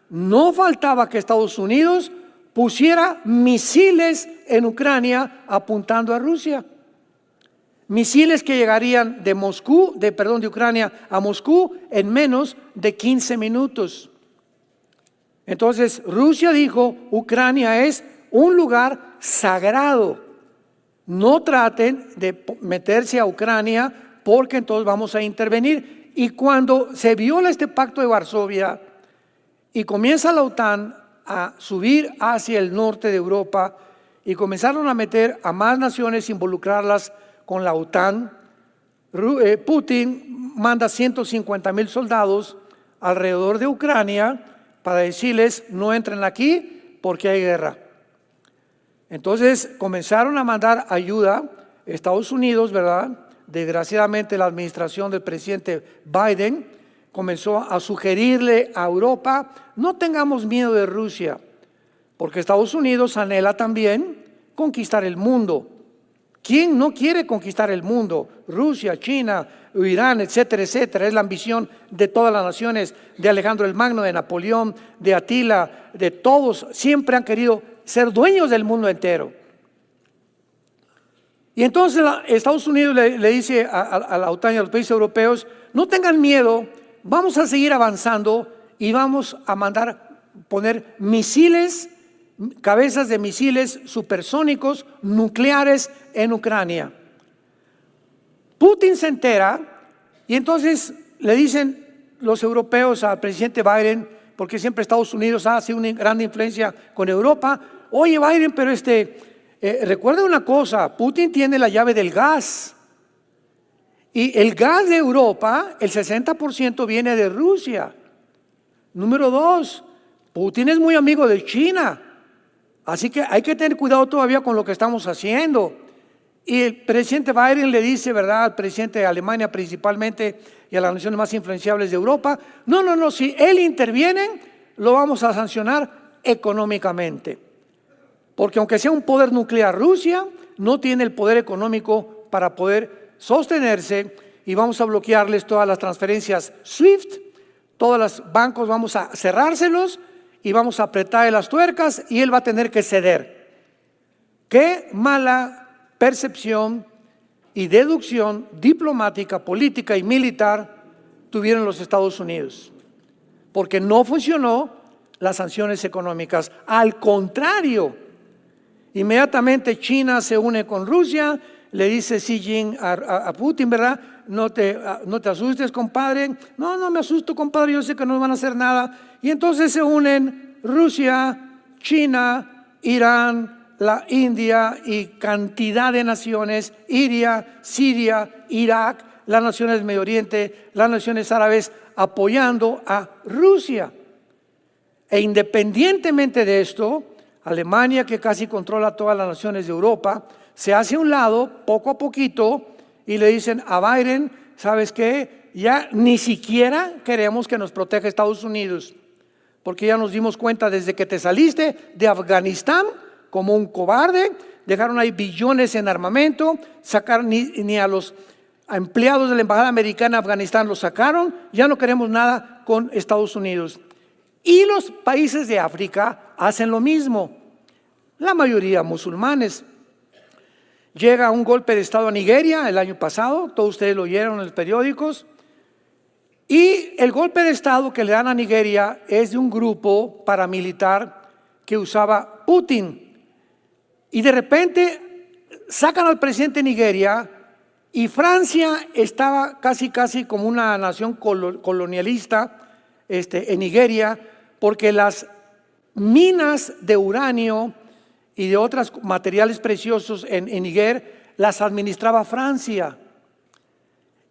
no faltaba que Estados Unidos pusiera misiles en Ucrania apuntando a Rusia. Misiles que llegarían de Ucrania a Moscú en menos de 15 minutos. Entonces Rusia dijo, Ucrania es un lugar sagrado. No traten de meterse a Ucrania porque entonces vamos a intervenir. Y cuando se viola este pacto de Varsovia y comienza la OTAN a subir hacia el norte de Europa y comenzaron a meter a más naciones, involucrarlas con la OTAN, Putin manda 150,000 soldados alrededor de Ucrania para decirles, no entren aquí porque hay guerra. Entonces comenzaron a mandar ayuda, Estados Unidos, ¿verdad? Desgraciadamente la administración del presidente Biden comenzó a sugerirle a Europa, no tengamos miedo de Rusia, porque Estados Unidos anhela también conquistar el mundo. ¿Quién no quiere conquistar el mundo? Rusia, China, Irán, etcétera, etcétera. Es la ambición de todas las naciones, de Alejandro el Magno, de Napoleón, de Atila, de todos. Siempre han querido ser dueños del mundo entero. Y entonces Estados Unidos le dice a la OTAN y a los países europeos, no tengan miedo, vamos a seguir avanzando y vamos a poner misiles, cabezas de misiles supersónicos nucleares en Ucrania. Putin se entera y entonces le dicen los europeos al presidente Biden, porque siempre Estados Unidos ha sido una gran influencia con Europa, oye Biden, pero recuerda una cosa, Putin tiene la llave del gas y el gas de Europa, el 60% viene de Rusia. Número 2, Putin es muy amigo de China. Así que hay que tener cuidado todavía con lo que estamos haciendo. Y el presidente Biden le dice, ¿verdad?, al presidente de Alemania principalmente y a las naciones más influenciables de Europa, no, si él interviene, lo vamos a sancionar económicamente. Porque aunque sea un poder nuclear, Rusia no tiene el poder económico para poder sostenerse y vamos a bloquearles todas las transferencias SWIFT, todos los bancos vamos a cerrárselos y vamos a apretarle las tuercas y él va a tener que ceder. Qué mala percepción y deducción diplomática, política y militar tuvieron los Estados Unidos, porque no funcionó las sanciones económicas. Al contrario, inmediatamente China se une con Rusia, le dice Xi Jinping a Putin, ¿verdad? No te asustes, compadre. No me asusto, compadre, yo sé que no van a hacer nada. Y entonces se unen Rusia, China, Irán, la India y cantidad de naciones, Siria, Irak, las naciones del Medio Oriente, las naciones árabes, apoyando a Rusia. E independientemente de esto, Alemania, que casi controla todas las naciones de Europa, se hace a un lado poco a poquito y le dicen a Biden, ¿sabes qué? Ya ni siquiera queremos que nos proteja Estados Unidos, porque ya nos dimos cuenta desde que te saliste de Afganistán como un cobarde, dejaron ahí billones en armamento, sacaron ni a los empleados de la embajada americana en Afganistán los sacaron, ya no queremos nada con Estados Unidos. Y los países de África hacen lo mismo, la mayoría musulmanes. Llega un golpe de Estado a Nigeria el año pasado, todos ustedes lo oyeron en los periódicos, y el golpe de Estado que le dan a Nigeria es de un grupo paramilitar que usaba Putin. Y de repente sacan al presidente de Nigeria y Francia estaba casi como una nación colonialista en Nigeria, porque las minas de uranio y de otros materiales preciosos en Níger las administraba Francia.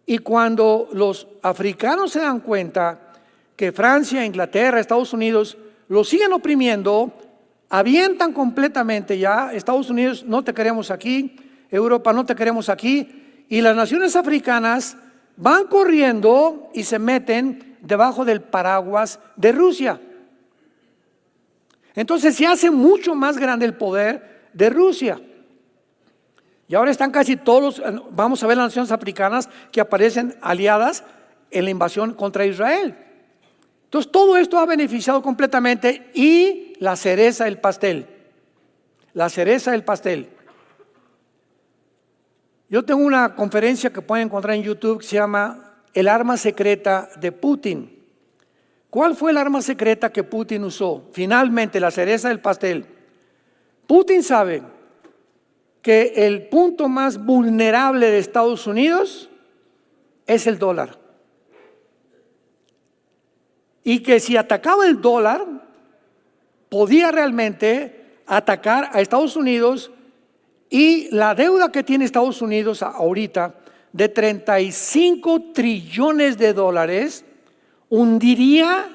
Y cuando los africanos se dan cuenta que Francia, Inglaterra, Estados Unidos los siguen oprimiendo, avientan completamente ya, Estados Unidos no te queremos aquí, Europa no te queremos aquí, y las naciones africanas van corriendo y se meten debajo del paraguas de Rusia. Entonces se hace mucho más grande el poder de Rusia. Y ahora están casi todos, vamos a ver las naciones africanas que aparecen aliadas en la invasión contra Israel. Entonces todo esto ha beneficiado completamente y la cereza del pastel. La cereza del pastel. Yo tengo una conferencia que pueden encontrar en YouTube que se llama El arma secreta de Putin. ¿Cuál fue el arma secreta que Putin usó? Finalmente, la cereza del pastel. Putin sabe que el punto más vulnerable de Estados Unidos es el dólar. Y que si atacaba el dólar, podía realmente atacar a Estados Unidos, y la deuda que tiene Estados Unidos ahorita de 35 trillones de dólares hundiría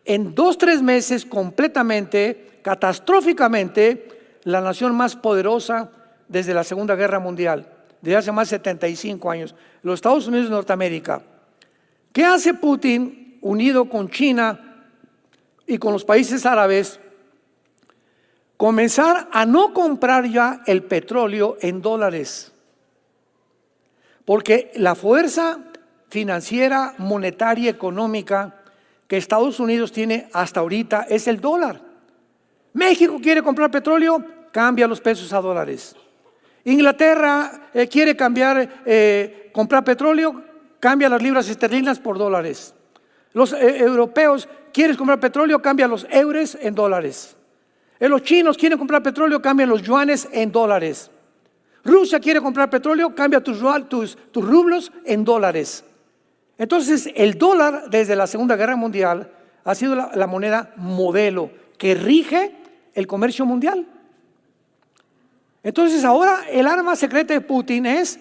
en 2-3 meses completamente, catastróficamente, la nación más poderosa desde la Segunda Guerra Mundial, desde hace más de 75 años, los Estados Unidos de Norteamérica. ¿Qué hace Putin unido con China y con los países árabes? Comenzar a no comprar ya el petróleo en dólares, porque la fuerza financiera, monetaria, económica que Estados Unidos tiene hasta ahorita es el dólar. México quiere comprar petróleo, cambia los pesos a dólares. Inglaterra quiere comprar petróleo, cambia las libras esterlinas por dólares. Los europeos quieren comprar petróleo, cambia los euros en dólares. Los chinos quieren comprar petróleo, cambian los yuanes en dólares. Rusia quiere comprar petróleo, cambia tus rublos en dólares. Entonces, el dólar desde la Segunda Guerra Mundial ha sido la moneda modelo que rige el comercio mundial. Entonces, ahora el arma secreta de Putin es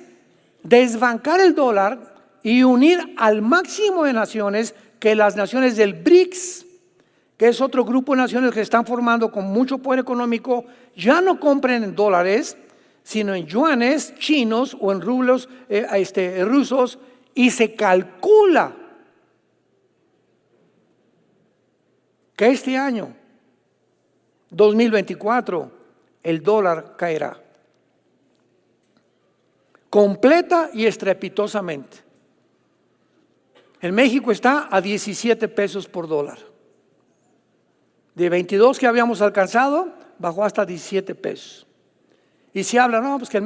desbancar el dólar y unir al máximo de naciones, que las naciones del BRICS, que es otro grupo de naciones que se están formando con mucho poder económico, ya no compren en dólares, sino en yuanes chinos o en rublos rusos, y se calcula que este año 2024 el dólar caerá completa y estrepitosamente. En México está a 17 pesos por dólar. De 22 que habíamos alcanzado, bajó hasta 17 pesos. Y se habla, no, pues que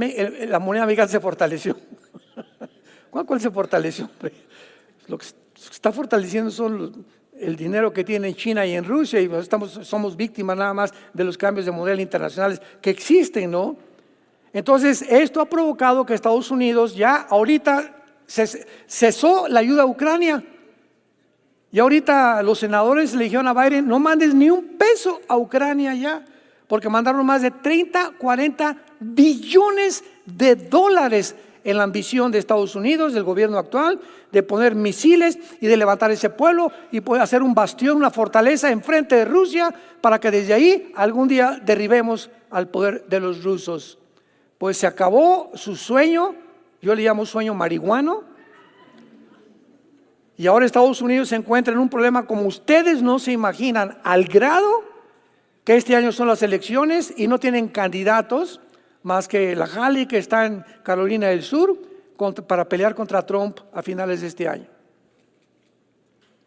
la moneda mexicana se fortaleció. ¿Cuál se fortaleció? Lo que está fortaleciendo son el dinero que tiene en China y en Rusia, y somos víctimas nada más de los cambios de modelo internacionales que existen, ¿no? Entonces, esto ha provocado que Estados Unidos ya ahorita cesó la ayuda a Ucrania. Y ahorita los senadores le dijeron a Biden, no mandes ni un peso a Ucrania ya, porque mandaron más de 30-40 billones de dólares en la ambición de Estados Unidos, del gobierno actual, de poner misiles y de levantar ese pueblo y poder hacer un bastión, una fortaleza enfrente de Rusia, para que desde ahí algún día derribemos al poder de los rusos. Pues se acabó su sueño, yo le llamo sueño marihuano. Y ahora Estados Unidos se encuentra en un problema como ustedes no se imaginan, al grado que este año son las elecciones y no tienen candidatos más que la Haley, que está en Carolina del Sur, para pelear contra Trump a finales de este año.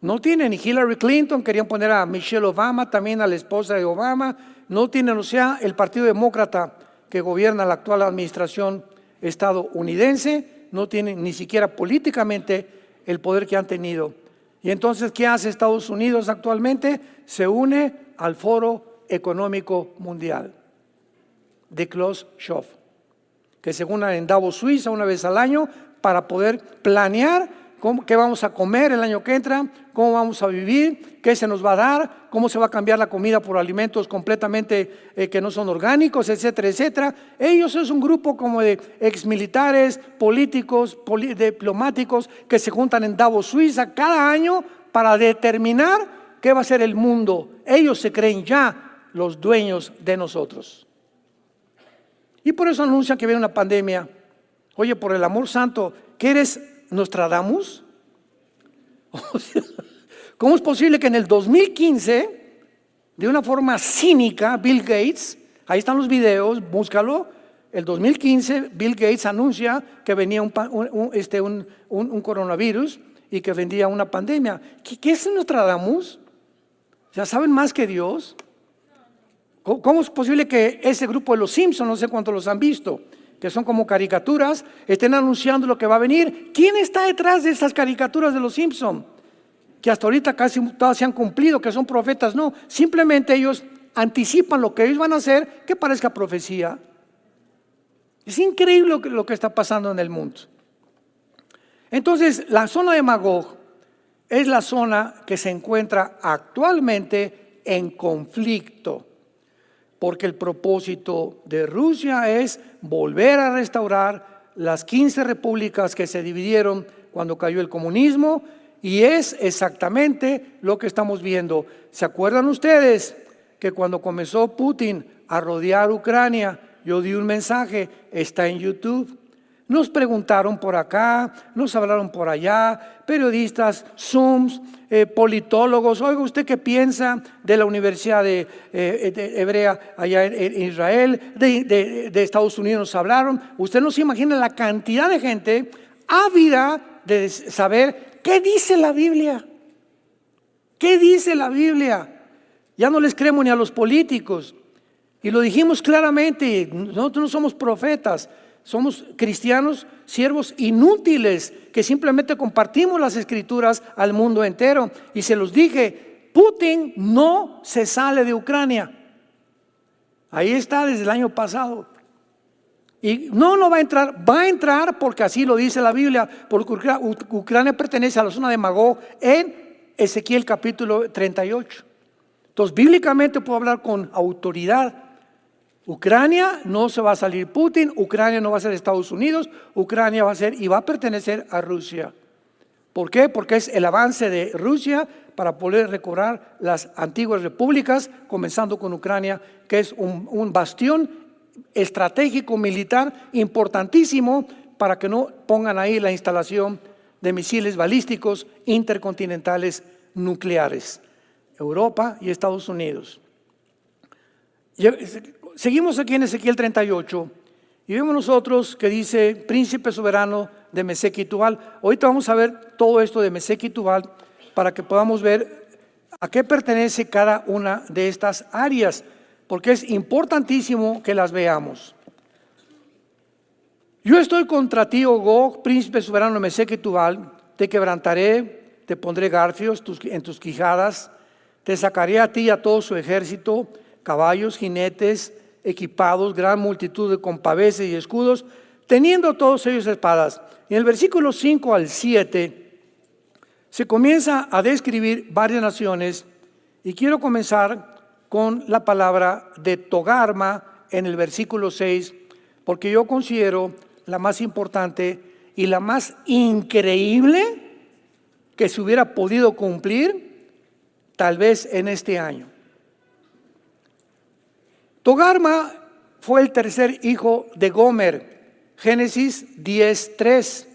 No tienen ni Hillary Clinton, querían poner a Michelle Obama, también a la esposa de Obama. No tienen, o sea, el Partido Demócrata que gobierna la actual administración estadounidense, no tienen ni siquiera políticamente el poder que han tenido. Y entonces, ¿qué hace Estados Unidos actualmente? Se une al Foro Económico Mundial de Klaus Schwab, que se unen en Davos, Suiza, una vez al año, para poder planear qué vamos a comer el año que entra, cómo vamos a vivir, qué se nos va a dar, cómo se va a cambiar la comida por alimentos completamente que no son orgánicos, etcétera, etcétera. Ellos es un grupo como de exmilitares, políticos, diplomáticos que se juntan en Davos, Suiza, cada año para determinar qué va a ser el mundo. Ellos se creen ya los dueños de nosotros. Y por eso anuncian que viene una pandemia. Oye, por el amor santo, ¿qué eres, Nostradamus? O sea, ¿cómo es posible que en el 2015, de una forma cínica, Bill Gates, ahí están los videos, búscalo, el 2015 Bill Gates anuncia que venía un coronavirus y que vendría una pandemia? ¿Qué es Nostradamus? ¿Ya saben más que Dios? ¿Cómo es posible que ese grupo de los Simpsons, no sé cuántos los han visto, que son como caricaturas, estén anunciando lo que va a venir. ¿Quién está detrás de estas caricaturas de los Simpson? Que hasta ahorita casi todas se han cumplido, que son profetas. No, simplemente ellos anticipan lo que ellos van a hacer que parezca profecía. Es increíble lo que está pasando en el mundo. Entonces, la zona de Magog es la zona que se encuentra actualmente en conflicto, porque el propósito de Rusia es volver a restaurar las 15 repúblicas que se dividieron cuando cayó el comunismo, y es exactamente lo que estamos viendo. ¿Se acuerdan ustedes que cuando comenzó Putin a rodear Ucrania, yo di un mensaje, está en YouTube? Nos preguntaron por acá, nos hablaron por allá, periodistas, Zooms, politólogos. Oiga, ¿usted qué piensa de la Universidad de Hebrea allá en Israel? De Estados Unidos nos hablaron. Usted no se imagina la cantidad de gente ávida de saber qué dice la Biblia. ¿Qué dice la Biblia? Ya no les creemos ni a los políticos. Y lo dijimos claramente, nosotros no somos profetas. Somos cristianos, siervos inútiles, que simplemente compartimos las escrituras al mundo entero. Y se los dije, Putin no se sale de Ucrania. Ahí está desde el año pasado. Y no va a entrar porque así lo dice la Biblia, porque Ucrania pertenece a la zona de Magog en Ezequiel capítulo 38. Entonces, bíblicamente puedo hablar con autoridad. Ucrania no se va a salir Putin, Ucrania no va a ser Estados Unidos, Ucrania va a ser y va a pertenecer a Rusia. ¿Por qué? Porque es el avance de Rusia para poder recobrar las antiguas repúblicas, comenzando con Ucrania, que es un bastión estratégico militar importantísimo para que no pongan ahí la instalación de misiles balísticos intercontinentales nucleares, Europa y Estados Unidos. Seguimos aquí en Ezequiel 38 y vemos nosotros que dice príncipe soberano de Mesec y Tubal. Ahorita vamos a ver todo esto de Mesec y Tubal para que podamos ver a qué pertenece cada una de estas áreas, porque es importantísimo que las veamos. Yo estoy contra ti, oh Gog, príncipe soberano de Mesec y Tubal, te quebrantaré, te pondré garfios en tus quijadas, te sacaré a ti y a todo su ejército, caballos, jinetes, equipados, gran multitud de con paveses y escudos, teniendo todos ellos espadas. En el versículo 5 al 7 se comienza a describir varias naciones y quiero comenzar con la palabra de Togarma en el versículo 6, porque yo considero la más importante y la más increíble que se hubiera podido cumplir tal vez en este año. Togarma fue el tercer hijo de Gomer, Génesis 10:3.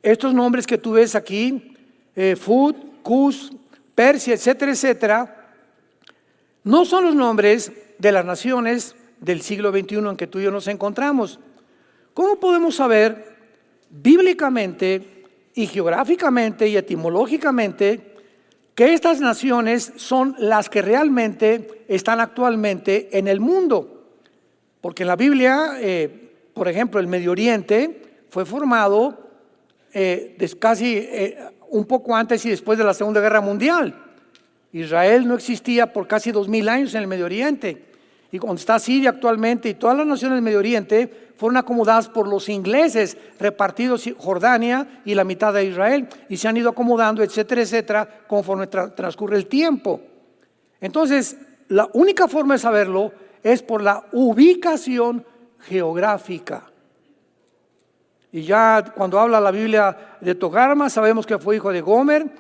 Estos nombres que tú ves aquí, Fud, Cus, Persia, etcétera, etcétera, no son los nombres de las naciones del siglo XXI en que tú y yo nos encontramos. ¿Cómo podemos saber bíblicamente y geográficamente y etimológicamente que estas naciones son las que realmente están actualmente en el mundo? Porque en la Biblia, por ejemplo, el Medio Oriente fue formado casi un poco antes y después de la Segunda Guerra Mundial. Israel no existía por casi 2000 años en el Medio Oriente. Y cuando está Siria actualmente y todas las naciones del Medio Oriente fueron acomodadas por los ingleses, repartidos Jordania y la mitad de Israel, y se han ido acomodando, etcétera, etcétera, conforme transcurre el tiempo. Entonces, la única forma de saberlo es por la ubicación geográfica. Y ya cuando habla la Biblia de Togarma, sabemos que fue hijo de Gomer,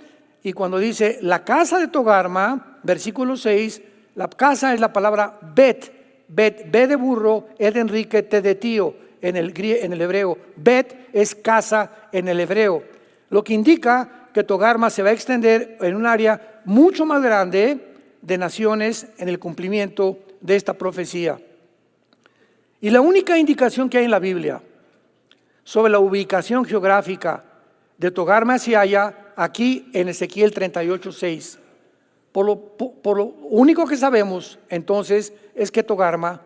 y cuando dice la casa de Togarma, versículo 6, la casa es la palabra Bet, Bet, B de burro, E de Enrique, T de tío en el hebreo. Bet es casa en el hebreo, lo que indica que Togarma se va a extender en un área mucho más grande de naciones en el cumplimiento de esta profecía. Y la única indicación que hay en la Biblia sobre la ubicación geográfica de Togarma se halla aquí en Ezequiel 38:6. Por lo único que sabemos entonces es que Togarma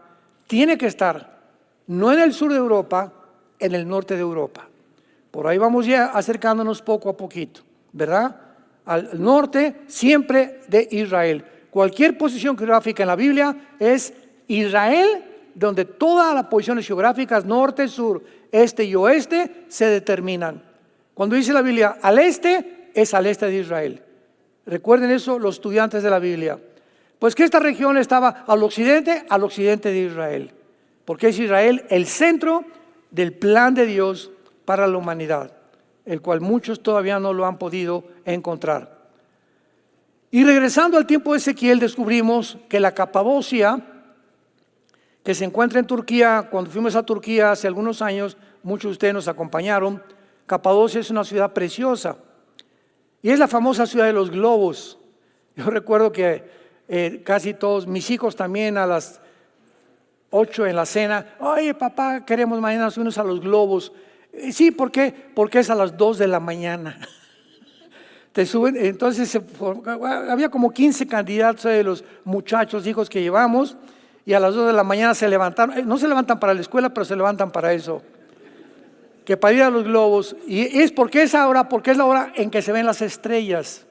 tiene que estar no en el sur de Europa, en el norte de Europa. Por ahí vamos ya acercándonos poco a poquito, ¿verdad? Al norte siempre de Israel. Cualquier posición geográfica en la Biblia es Israel, donde todas las posiciones geográficas, norte, sur, este y oeste, se determinan. Cuando dice la Biblia al este, es al este de Israel. Recuerden eso los estudiantes de la Biblia. Pues que esta región estaba al occidente de Israel. Porque es Israel el centro del plan de Dios para la humanidad, el cual muchos todavía no lo han podido encontrar. Y regresando al tiempo de Ezequiel, descubrimos que la Capadocia, que se encuentra en Turquía, cuando fuimos a Turquía hace algunos años, muchos de ustedes nos acompañaron. Capadocia es una ciudad preciosa y es la famosa ciudad de los globos. Yo recuerdo que casi todos, mis hijos también a las 8 en la cena, oye papá, queremos mañana subirnos a los globos. Sí, ¿por qué? Porque es a las 2 de la mañana. Te suben, entonces había como 15 candidatos de los muchachos, hijos que llevamos, y a las 2 de la mañana se levantaron, no se levantan para la escuela, pero se levantan para eso, que para ir a los globos. Y es porque es ahora, porque es la hora en que se ven las estrellas,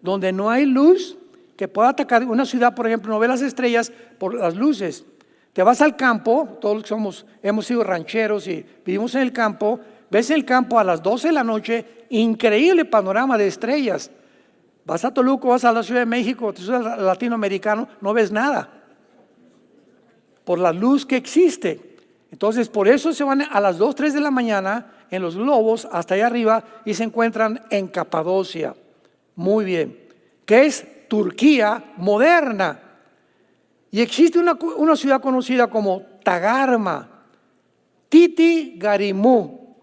donde no hay luz que pueda atacar una ciudad, por ejemplo, no ve las estrellas por las luces. Te vas al campo, todos los que hemos sido rancheros y vivimos en el campo, ves el campo a las 12 de la noche, increíble panorama de estrellas. Vas a Toluca, vas a la Ciudad de México, te subes al latinoamericano, no ves nada, por la luz que existe. Entonces, por eso se van a las 2, 3 de la mañana en los globos hasta allá arriba y se encuentran en Capadocia. Muy bien, que es Turquía moderna. Y existe una ciudad conocida como Tagarma, Titi Garimú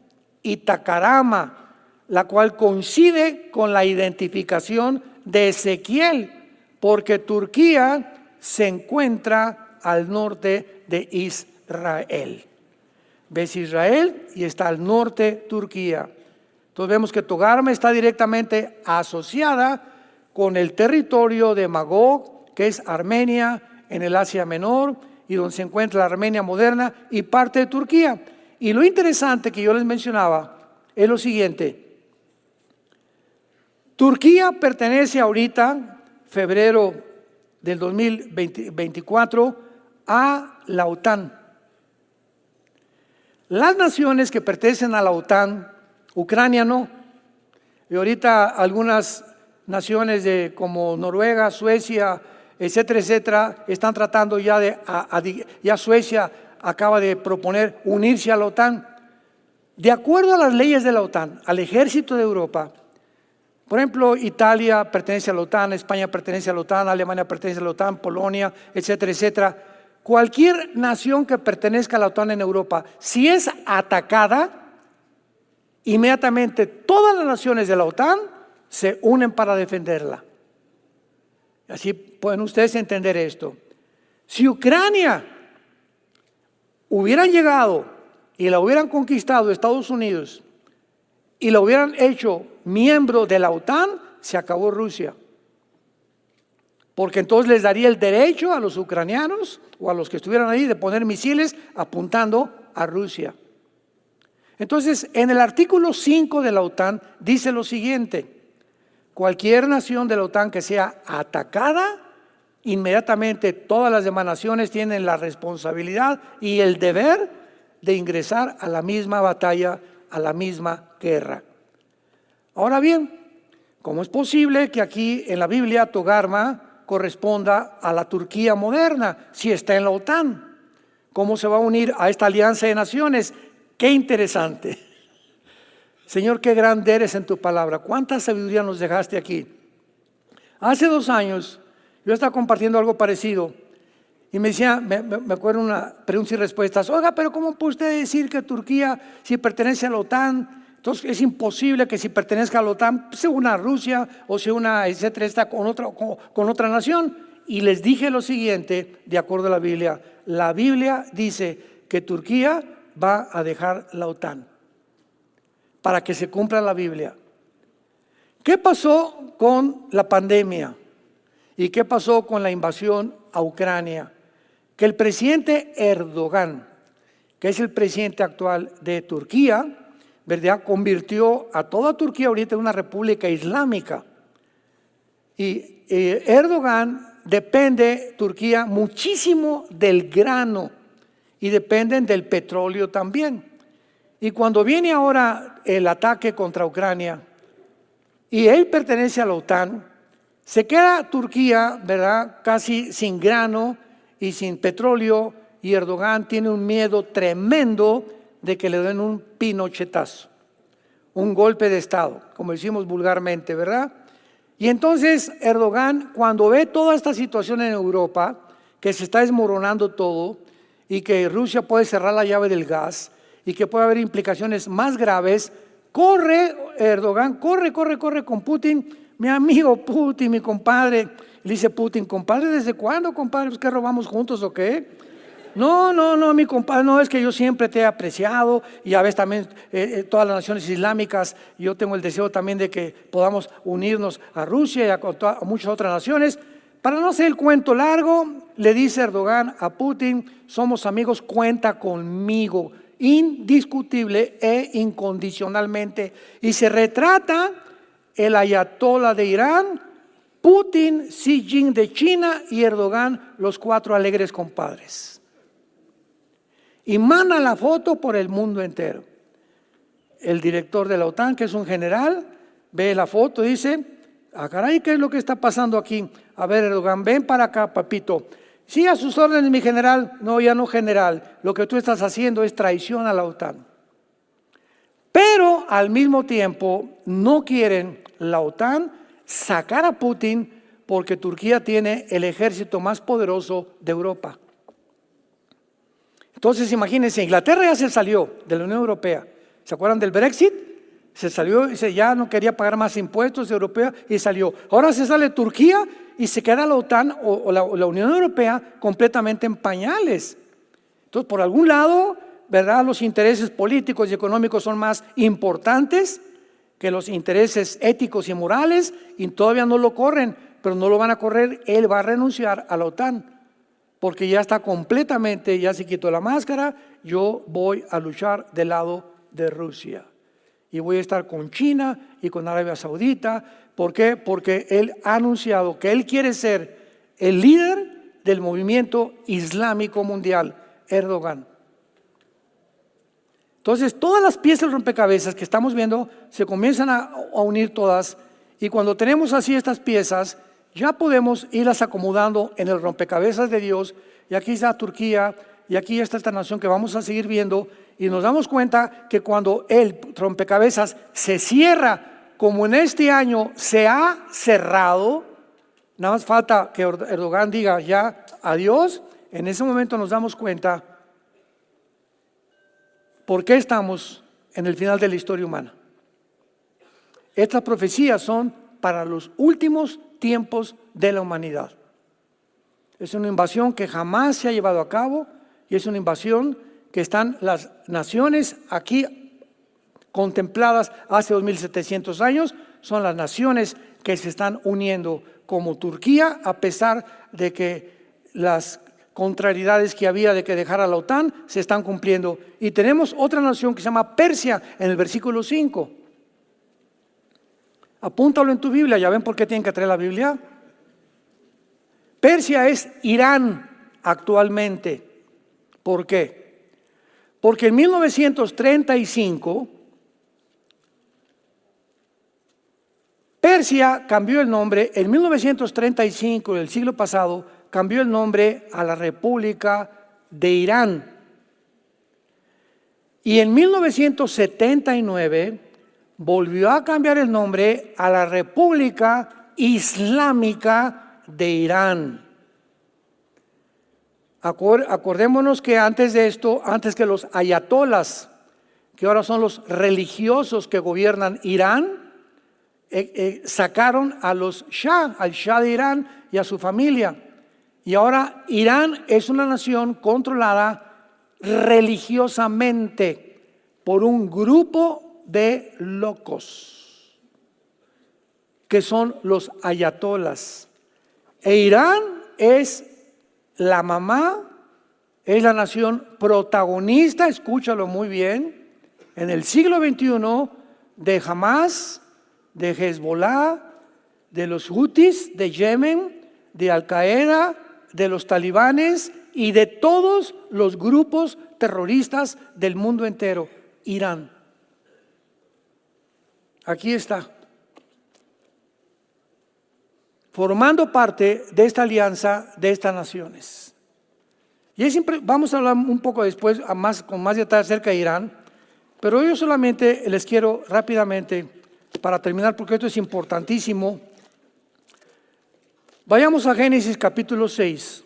y Tacarama, la cual coincide con la identificación de Ezequiel, porque Turquía se encuentra al norte de Israel. Ves Israel y está al norte Turquía. Entonces vemos que Togarma está directamente asociada con el territorio de Magog, que es Armenia, en el Asia Menor, y donde se encuentra la Armenia moderna y parte de Turquía. Y lo interesante que yo les mencionaba es lo siguiente. Turquía pertenece ahorita, febrero del 2024, a la OTAN. Las naciones que pertenecen a la OTAN, Ucrania no, y ahorita algunas naciones como Noruega, Suecia, etcétera, etcétera, están tratando ya Suecia acaba de proponer unirse a la OTAN. De acuerdo a las leyes de la OTAN, al ejército de Europa, por ejemplo, Italia pertenece a la OTAN, España pertenece a la OTAN, Alemania pertenece a la OTAN, Polonia, etcétera, etcétera. Cualquier nación que pertenezca a la OTAN en Europa, si es atacada, inmediatamente todas las naciones de la OTAN se unen para defenderla. Así pueden ustedes entender esto. Si Ucrania hubieran llegado y la hubieran conquistado Estados Unidos y la hubieran hecho miembro de la OTAN, se acabó Rusia. Porque entonces les daría el derecho a los ucranianos o a los que estuvieran ahí de poner misiles apuntando a Rusia. Entonces, en el artículo 5 de la OTAN dice lo siguiente: cualquier nación de la OTAN que sea atacada, inmediatamente todas las demás naciones tienen la responsabilidad y el deber de ingresar a la misma batalla, a la misma guerra. Ahora bien, ¿cómo es posible que aquí en la Biblia Togarma corresponda a la Turquía moderna si está en la OTAN? ¿Cómo se va a unir a esta alianza de naciones? ¡Qué interesante! Señor, qué grande eres en tu palabra. ¿Cuánta sabiduría nos dejaste aquí? Hace 2 años yo estaba compartiendo algo parecido y me decía, me acuerdo una preguntas y respuestas. Oiga, pero ¿cómo puede usted decir que Turquía, si pertenece a la OTAN, entonces es imposible que si pertenezca a la OTAN se una a Rusia o se una, etcétera, está con otra nación? Y les dije lo siguiente, de acuerdo a la Biblia dice que Turquía va a dejar la OTAN para que se cumpla la Biblia. ¿Qué pasó con la pandemia? ¿Y qué pasó con la invasión a Ucrania? Que el presidente Erdogan, que es el presidente actual de Turquía, ¿verdad?, convirtió a toda Turquía ahorita en una república islámica. Y Erdogan depende, Turquía, muchísimo del grano y dependen del petróleo también. Y cuando viene ahora el ataque contra Ucrania y él pertenece a la OTAN, se queda Turquía, ¿verdad?, casi sin grano y sin petróleo, y Erdogan tiene un miedo tremendo de que le den un pinochetazo, un golpe de Estado, como decimos vulgarmente, ¿verdad? Y entonces Erdogan, cuando ve toda esta situación en Europa, que se está desmoronando todo y que Rusia puede cerrar la llave del gas y que puede haber implicaciones más graves, corre Erdogan, corre con Putin, mi amigo Putin, mi compadre. Le dice Putin, compadre, ¿desde cuándo, compadre? ¿Pues qué robamos juntos o qué? No, mi compadre, no, es que yo siempre te he apreciado y a veces también todas las naciones islámicas, yo tengo el deseo también de que podamos unirnos a Rusia y a muchas otras naciones. Para no hacer el cuento largo, le dice Erdogan a Putin, somos amigos, cuenta conmigo, indiscutible e incondicionalmente. Y se retrata el ayatolá de Irán, Putin, Xi Jinping de China y Erdogan, los cuatro alegres compadres. Y manda la foto por el mundo entero. El director de la OTAN, que es un general, ve la foto y dice, caray, ¿qué es lo que está pasando aquí? A ver, Erdogan, ven para acá, papito. Sí, a sus órdenes, mi general. No, ya no, general. Lo que tú estás haciendo es traición a la OTAN. Pero al mismo tiempo no quieren la OTAN sacar a Putin porque Turquía tiene el ejército más poderoso de Europa. Entonces imagínense, Inglaterra ya se salió de la Unión Europea. ¿Se acuerdan del Brexit? Se salió y ya no quería pagar más impuestos europeos y salió. Ahora se sale Turquía y se queda la OTAN o la Unión Europea completamente en pañales. Entonces, por algún lado, ¿verdad?, los intereses políticos y económicos son más importantes que los intereses éticos y morales y todavía no lo corren, pero no lo van a correr. Él va a renunciar a la OTAN. Porque ya está completamente, ya se quitó la máscara, yo voy a luchar del lado de Rusia. Y voy a estar con China y con Arabia Saudita. ¿Por qué? Porque él ha anunciado que él quiere ser el líder del movimiento islámico mundial, Erdogan. Entonces, todas las piezas del rompecabezas que estamos viendo se comienzan a unir todas. Y cuando tenemos así estas piezas, ya podemos irlas acomodando en el rompecabezas de Dios. Y aquí está Turquía, y aquí está esta nación que vamos a seguir viendo. Y nos damos cuenta que cuando el rompecabezas se cierra, como en este año se ha cerrado, nada más falta que Erdogan diga ya adiós. En ese momento nos damos cuenta por qué estamos en el final de la historia humana. Estas profecías son para los últimos tiempos de la humanidad. Es una invasión que jamás se ha llevado a cabo y es una invasión que están las naciones aquí contempladas hace 2700 años, son las naciones que se están uniendo como Turquía, a pesar de que las contrariedades que había de que dejara la OTAN se están cumpliendo. Y tenemos otra nación que se llama Persia en el versículo 5. Apúntalo en tu Biblia, ya ven por qué tienen que traer la Biblia. Persia es Irán actualmente. ¿Por qué? Porque en 1935 Persia cambió el nombre, en 1935 del siglo pasado cambió el nombre a la República de Irán. Y en 1979 volvió a cambiar el nombre a la República Islámica de Irán. Acordémonos que antes de esto, antes que los ayatolas, que ahora son los religiosos que gobiernan Irán, sacaron a los Shah, al Shah de Irán y a su familia. Y ahora Irán es una nación controlada religiosamente por un grupo de locos, que son los ayatolas. E Irán es la mamá es la nación protagonista, escúchalo muy bien, en el siglo XXI de Hamas, de Hezbollah, de los Houthis de Yemen, de Al Qaeda, de los talibanes y de todos los grupos terroristas del mundo entero. Irán. Aquí está. Formando parte de esta alianza de estas naciones. Y vamos a hablar un poco después con más detalle acerca de Irán, pero yo solamente les quiero rápidamente, para terminar, porque esto es importantísimo. Vayamos a Génesis capítulo 6.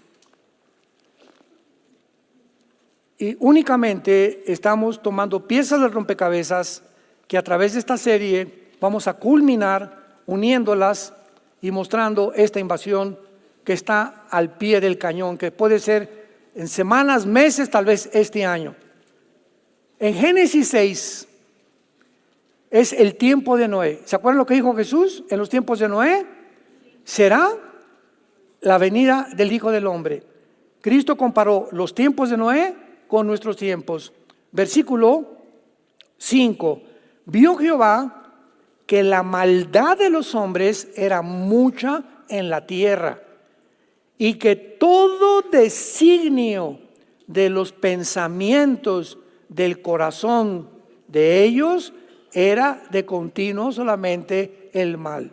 Y únicamente estamos tomando piezas del rompecabezas que a través de esta serie vamos a culminar uniéndolas y mostrando esta invasión que está al pie del cañón, que puede ser en semanas, meses, tal vez este año. En Génesis 6 es el tiempo de Noé. ¿Se acuerdan lo que dijo Jesús en los tiempos de Noé? Será la venida del Hijo del Hombre. Cristo comparó los tiempos de Noé con nuestros tiempos. Versículo 5. Vio Jehová que la maldad de los hombres era mucha en la tierra y que todo designio de los pensamientos del corazón de ellos era de continuo solamente el mal.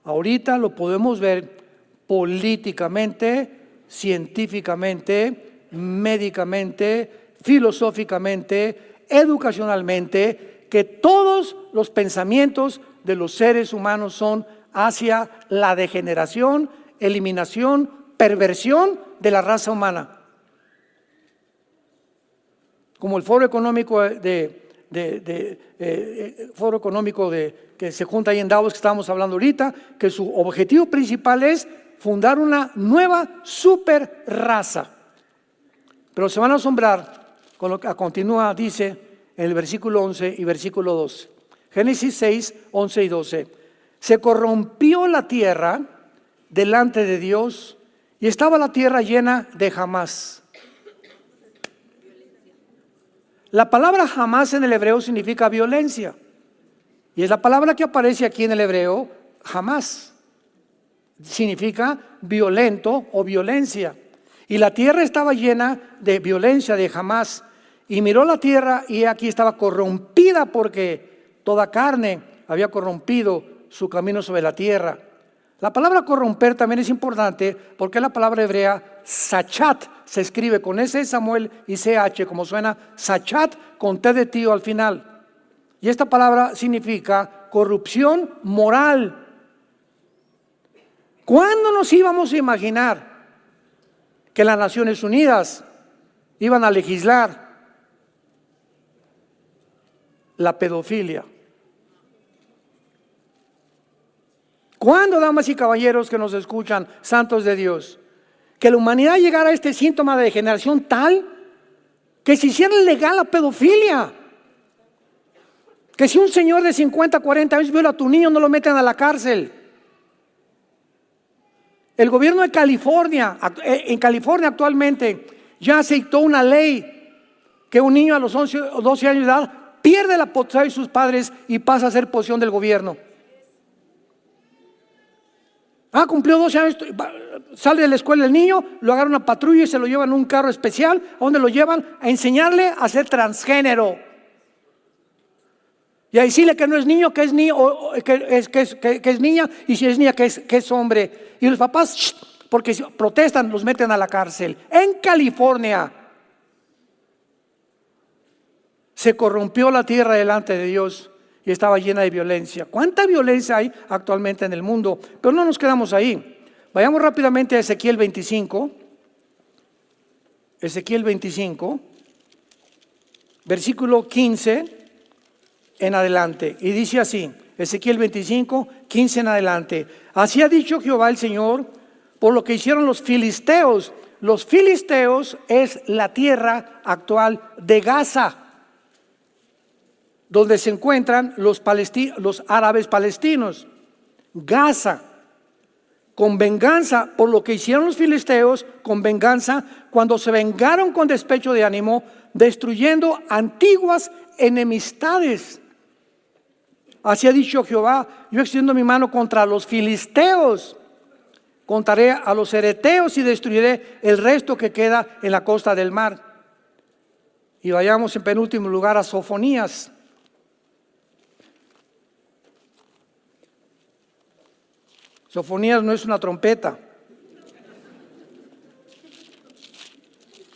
Ahorita lo podemos ver políticamente, científicamente, médicamente, filosóficamente, educacionalmente, que todos los pensamientos de los seres humanos son hacia la degeneración, eliminación, perversión de la raza humana. Como el Foro Económico que se junta ahí en Davos, que estamos hablando ahorita, que su objetivo principal es fundar una nueva super raza. Pero se van a asombrar con lo que continúa, dice en el versículo 11 y versículo 12. Génesis 6, 11 y 12. Se corrompió la tierra delante de Dios y estaba la tierra llena de Hamás. La palabra Hamás en el hebreo significa violencia. Y es la palabra que aparece aquí en el hebreo, Hamás. Significa violento o violencia. Y la tierra estaba llena de violencia, de Hamás. Y miró la tierra y aquí estaba corrompida porque toda carne había corrompido su camino sobre la tierra. La palabra corromper también es importante porque la palabra hebrea sachat se escribe con S Samuel y CH, como suena sachat con T de tío al final. Y esta palabra significa corrupción moral. ¿Cuándo nos íbamos a imaginar que las Naciones Unidas iban a legislar la pedofilia? ¿Cuándo, damas y caballeros que nos escuchan, santos de Dios, que la humanidad llegara a este síntoma de degeneración tal que se hiciera legal la pedofilia? Que si un señor de 50, 40 años viola a tu niño, no lo meten a la cárcel. El gobierno de California, en California actualmente, ya aceptó una ley que un niño a los 11 o 12 años de edad pierde la potestad de sus padres y pasa a ser posesión del gobierno. Cumplió 12 años, sale de la escuela el niño, lo agarra una patrulla y se lo llevan en un carro especial, a donde lo llevan a enseñarle a ser transgénero. Y a decirle que no es niño, que es niño, que es niña, y si es niña, que es hombre. Y los papás, porque si protestan, los meten a la cárcel. En California se corrompió la tierra delante de Dios y estaba llena de violencia. ¿Cuánta violencia hay actualmente en el mundo? Pero no nos quedamos ahí. Vayamos rápidamente a Ezequiel 25. Ezequiel 25, versículo 15 en adelante. Y dice así, Ezequiel 25, 15 en adelante. Así ha dicho Jehová el Señor, por lo que hicieron los filisteos. Los filisteos es la tierra actual de Gaza, donde se encuentran los árabes palestinos. Gaza con venganza por lo que hicieron los filisteos, con venganza cuando se vengaron con despecho de ánimo, destruyendo antiguas enemistades. Así ha dicho Jehová: yo extiendo mi mano contra los filisteos, contaré a los hereteos y destruiré el resto que queda en la costa del mar. Y vayamos en penúltimo lugar a Sofonías. Sofonías no es una trompeta.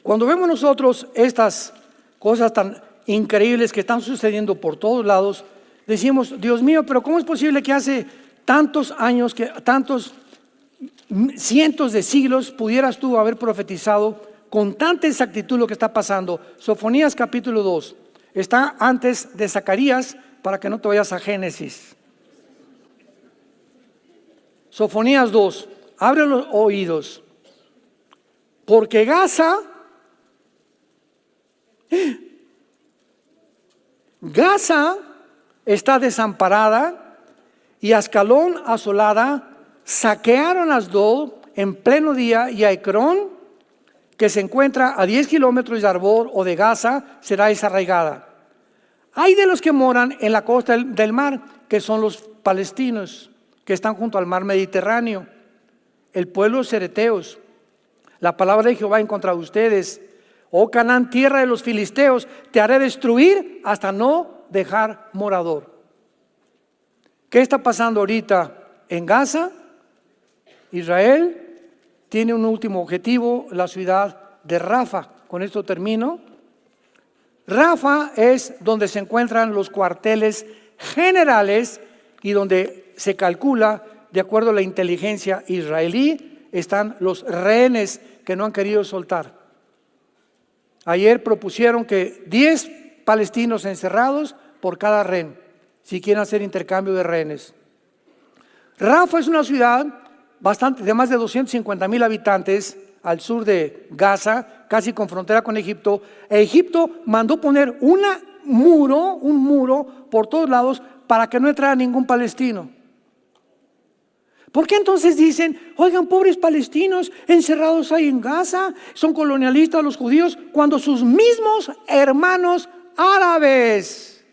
Cuando vemos nosotros estas cosas tan increíbles que están sucediendo por todos lados, decimos: Dios mío, pero ¿cómo es posible que hace tantos años, que tantos cientos de siglos pudieras tú haber profetizado con tanta exactitud lo que está pasando? Sofonías capítulo 2 está antes de Zacarías, para que no te vayas a Génesis. Sofonías 2, abre los oídos, porque Gaza está desamparada y Ascalón asolada. Saquearon a Asdod en pleno día, y a Ecrón, que se encuentra a 10 kilómetros de Arbor o de Gaza, será desarraigada. Hay de los que moran en la costa del mar, que son los palestinos, que están junto al mar Mediterráneo, el pueblo de los hereteos. La palabra de Jehová en contra de ustedes: oh Canaán, tierra de los filisteos, te haré destruir hasta no dejar morador. ¿Qué está pasando ahorita en Gaza? Israel tiene un último objetivo, la ciudad de Rafa. Con esto termino. Rafa es donde se encuentran los cuarteles generales y donde se calcula, de acuerdo a la inteligencia israelí, están los rehenes que no han querido soltar. Ayer propusieron que 10 palestinos encerrados por cada rehén, si quieren hacer intercambio de rehenes. Rafa es una ciudad de más de 250,000 habitantes al sur de Gaza, casi con frontera con Egipto. Egipto mandó poner un muro por todos lados para que no entrara ningún palestino. ¿Por qué entonces dicen: oigan, pobres palestinos encerrados ahí en Gaza, son colonialistas los judíos, cuando sus mismos hermanos árabes,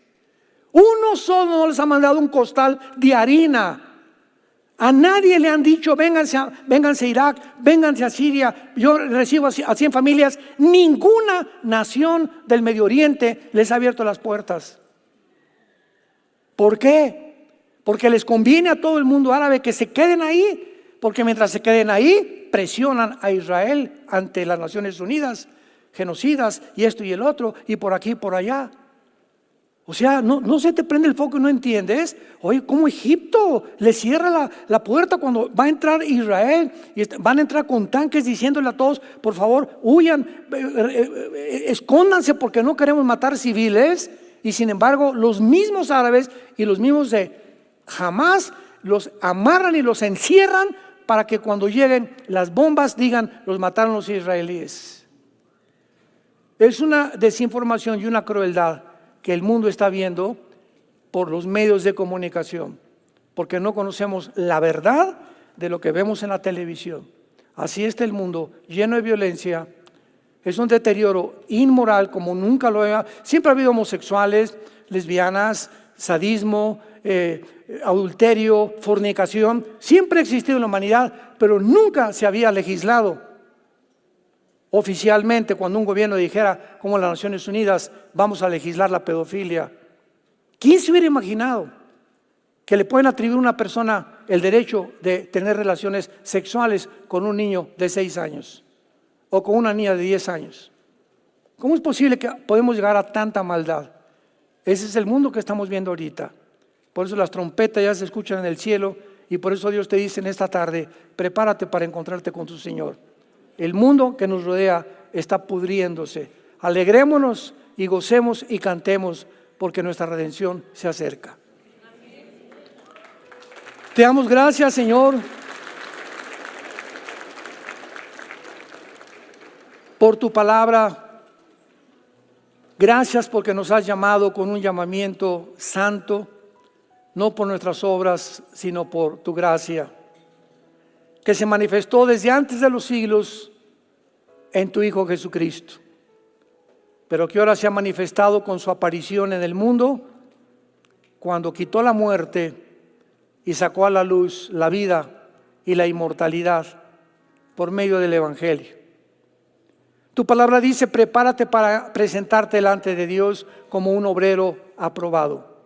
uno solo no les ha mandado un costal de harina? A nadie le han dicho: vénganse a Irak, vénganse a Siria, yo recibo a 100 familias. Ninguna nación del Medio Oriente les ha abierto las puertas. ¿Por qué? Porque les conviene a todo el mundo árabe que se queden ahí, porque mientras se queden ahí presionan a Israel ante las Naciones Unidas, genocidas y esto y el otro, y por aquí y por allá. O sea, no se te prende el foco y no entiendes. Oye, ¿cómo Egipto le cierra la puerta cuando va a entrar Israel? Y van a entrar con tanques diciéndole a todos: por favor, huyan, escóndanse, porque no queremos matar civiles. Y sin embargo, los mismos árabes y los mismos de Hamás los amarran y los encierran para que cuando lleguen las bombas digan: los mataron los israelíes. Es una desinformación y una crueldad que el mundo está viendo por los medios de comunicación, porque no conocemos la verdad de lo que vemos en la televisión. Así está el mundo, lleno de violencia. Es un deterioro inmoral como nunca lo había. Siempre ha habido homosexuales, lesbianas, sadismo, adulterio, fornicación. Siempre ha existido en la humanidad, pero nunca se había legislado oficialmente. Cuando un gobierno dijera, como las Naciones Unidas, vamos a legislar la pedofilia. ¿Quién se hubiera imaginado que le pueden atribuir a una persona el derecho de tener relaciones sexuales con un niño de 6 años o con una niña de 10 años? ¿Cómo es posible que podemos llegar a tanta maldad? Ese es el mundo que estamos viendo ahorita. Por eso las trompetas ya se escuchan en el cielo, y por eso Dios te dice en esta tarde: prepárate para encontrarte con tu Señor. El mundo que nos rodea está pudriéndose. Alegrémonos y gocemos y cantemos, porque nuestra redención se acerca. Te damos gracias, Señor, por tu palabra. Gracias porque nos has llamado con un llamamiento santo, no por nuestras obras, sino por tu gracia. que se manifestó desde antes de los siglos en tu Hijo Jesucristo, pero que ahora se ha manifestado con su aparición en el mundo, cuando quitó la muerte y sacó a la luz la vida y la inmortalidad por medio del Evangelio. Tu palabra dice: prepárate para presentarte delante de Dios como un obrero aprobado,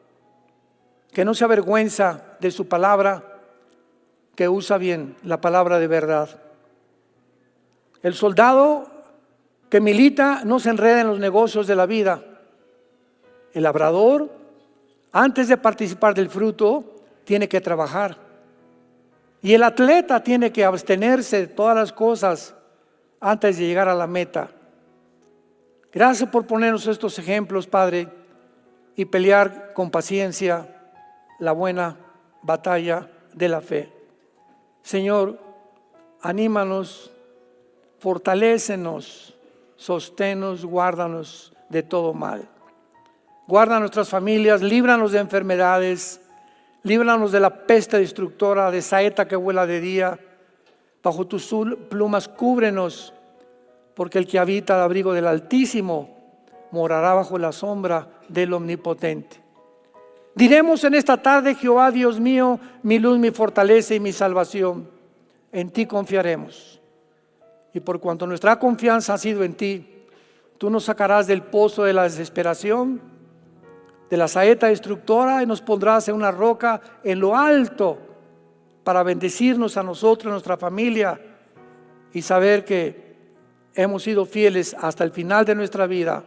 que no se avergüenza de su palabra, que usa bien la palabra de verdad. El soldado que milita no se enreda en los negocios de la vida. El labrador, antes de participar del fruto, tiene que trabajar. Y el atleta tiene que abstenerse de todas las cosas antes de llegar a la meta. Gracias por ponernos estos ejemplos, Padre, y pelear con paciencia la buena batalla de la fe. Señor, anímanos, fortalécenos, sosténnos, guárdanos de todo mal. Guarda nuestras familias, líbranos de enfermedades, líbranos de la peste destructora, de saeta que vuela de día. Bajo tus plumas cúbrenos, porque el que habita al abrigo del Altísimo morará bajo la sombra del Omnipotente. Diremos en esta tarde: Jehová Dios mío, mi luz, mi fortaleza y mi salvación. En ti confiaremos. Y por cuanto nuestra confianza ha sido en ti, tú nos sacarás del pozo de la desesperación, de la saeta destructora, y nos pondrás en una roca en lo alto para bendecirnos a nosotros, a nuestra familia, y saber que hemos sido fieles hasta el final de nuestra vida,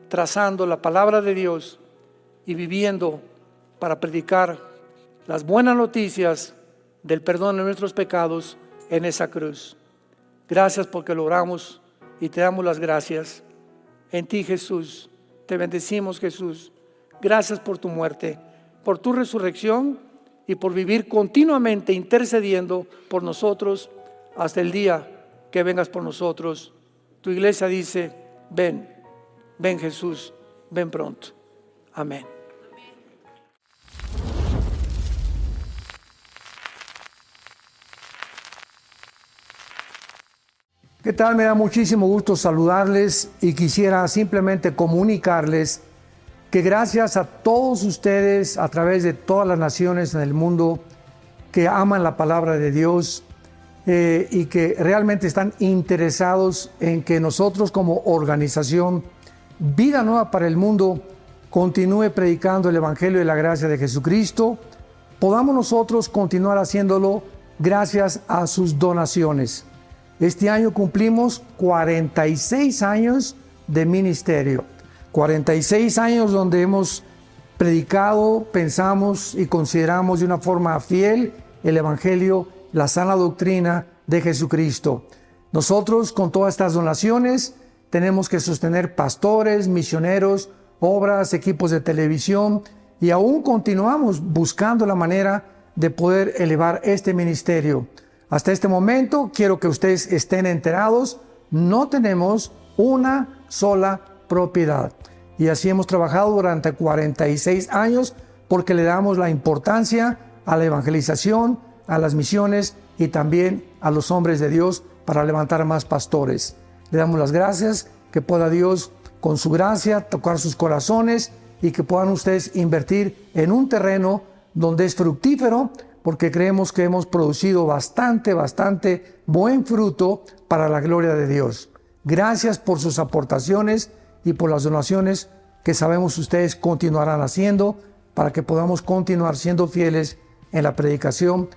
trazando la palabra de Dios y viviendo para predicar las buenas noticias del perdón de nuestros pecados en esa cruz. Gracias porque lo oramos y te damos las gracias. En ti, Jesús, te bendecimos, Jesús. Gracias por tu muerte, por tu resurrección y por vivir continuamente intercediendo por nosotros hasta el día que vengas por nosotros. Tu iglesia dice: ven, ven Jesús, ven pronto. Amén. ¿Qué tal? Me da muchísimo gusto saludarles y quisiera simplemente comunicarles que gracias a todos ustedes a través de todas las naciones en el mundo que aman la palabra de Dios y que realmente están interesados en que nosotros como organización Vida Nueva para el Mundo continúe predicando el Evangelio de la gracia de Jesucristo, podamos nosotros continuar haciéndolo gracias a sus donaciones. Este año cumplimos 46 años de ministerio, 46 años donde hemos predicado, pensamos y consideramos de una forma fiel el Evangelio, la sana doctrina de Jesucristo. Nosotros con todas estas donaciones tenemos que sostener pastores, misioneros, obras, equipos de televisión y aún continuamos buscando la manera de poder elevar este ministerio. Hasta este momento, quiero que ustedes estén enterados, no tenemos una sola propiedad. Y así hemos trabajado durante 46 años porque le damos la importancia a la evangelización, a las misiones y también a los hombres de Dios para levantar más pastores. Le damos las gracias, que pueda Dios con su gracia tocar sus corazones y que puedan ustedes invertir en un terreno donde es fructífero, porque creemos que hemos producido bastante buen fruto para la gloria de Dios. Gracias por sus aportaciones y por las donaciones que sabemos ustedes continuarán haciendo para que podamos continuar siendo fieles en la predicación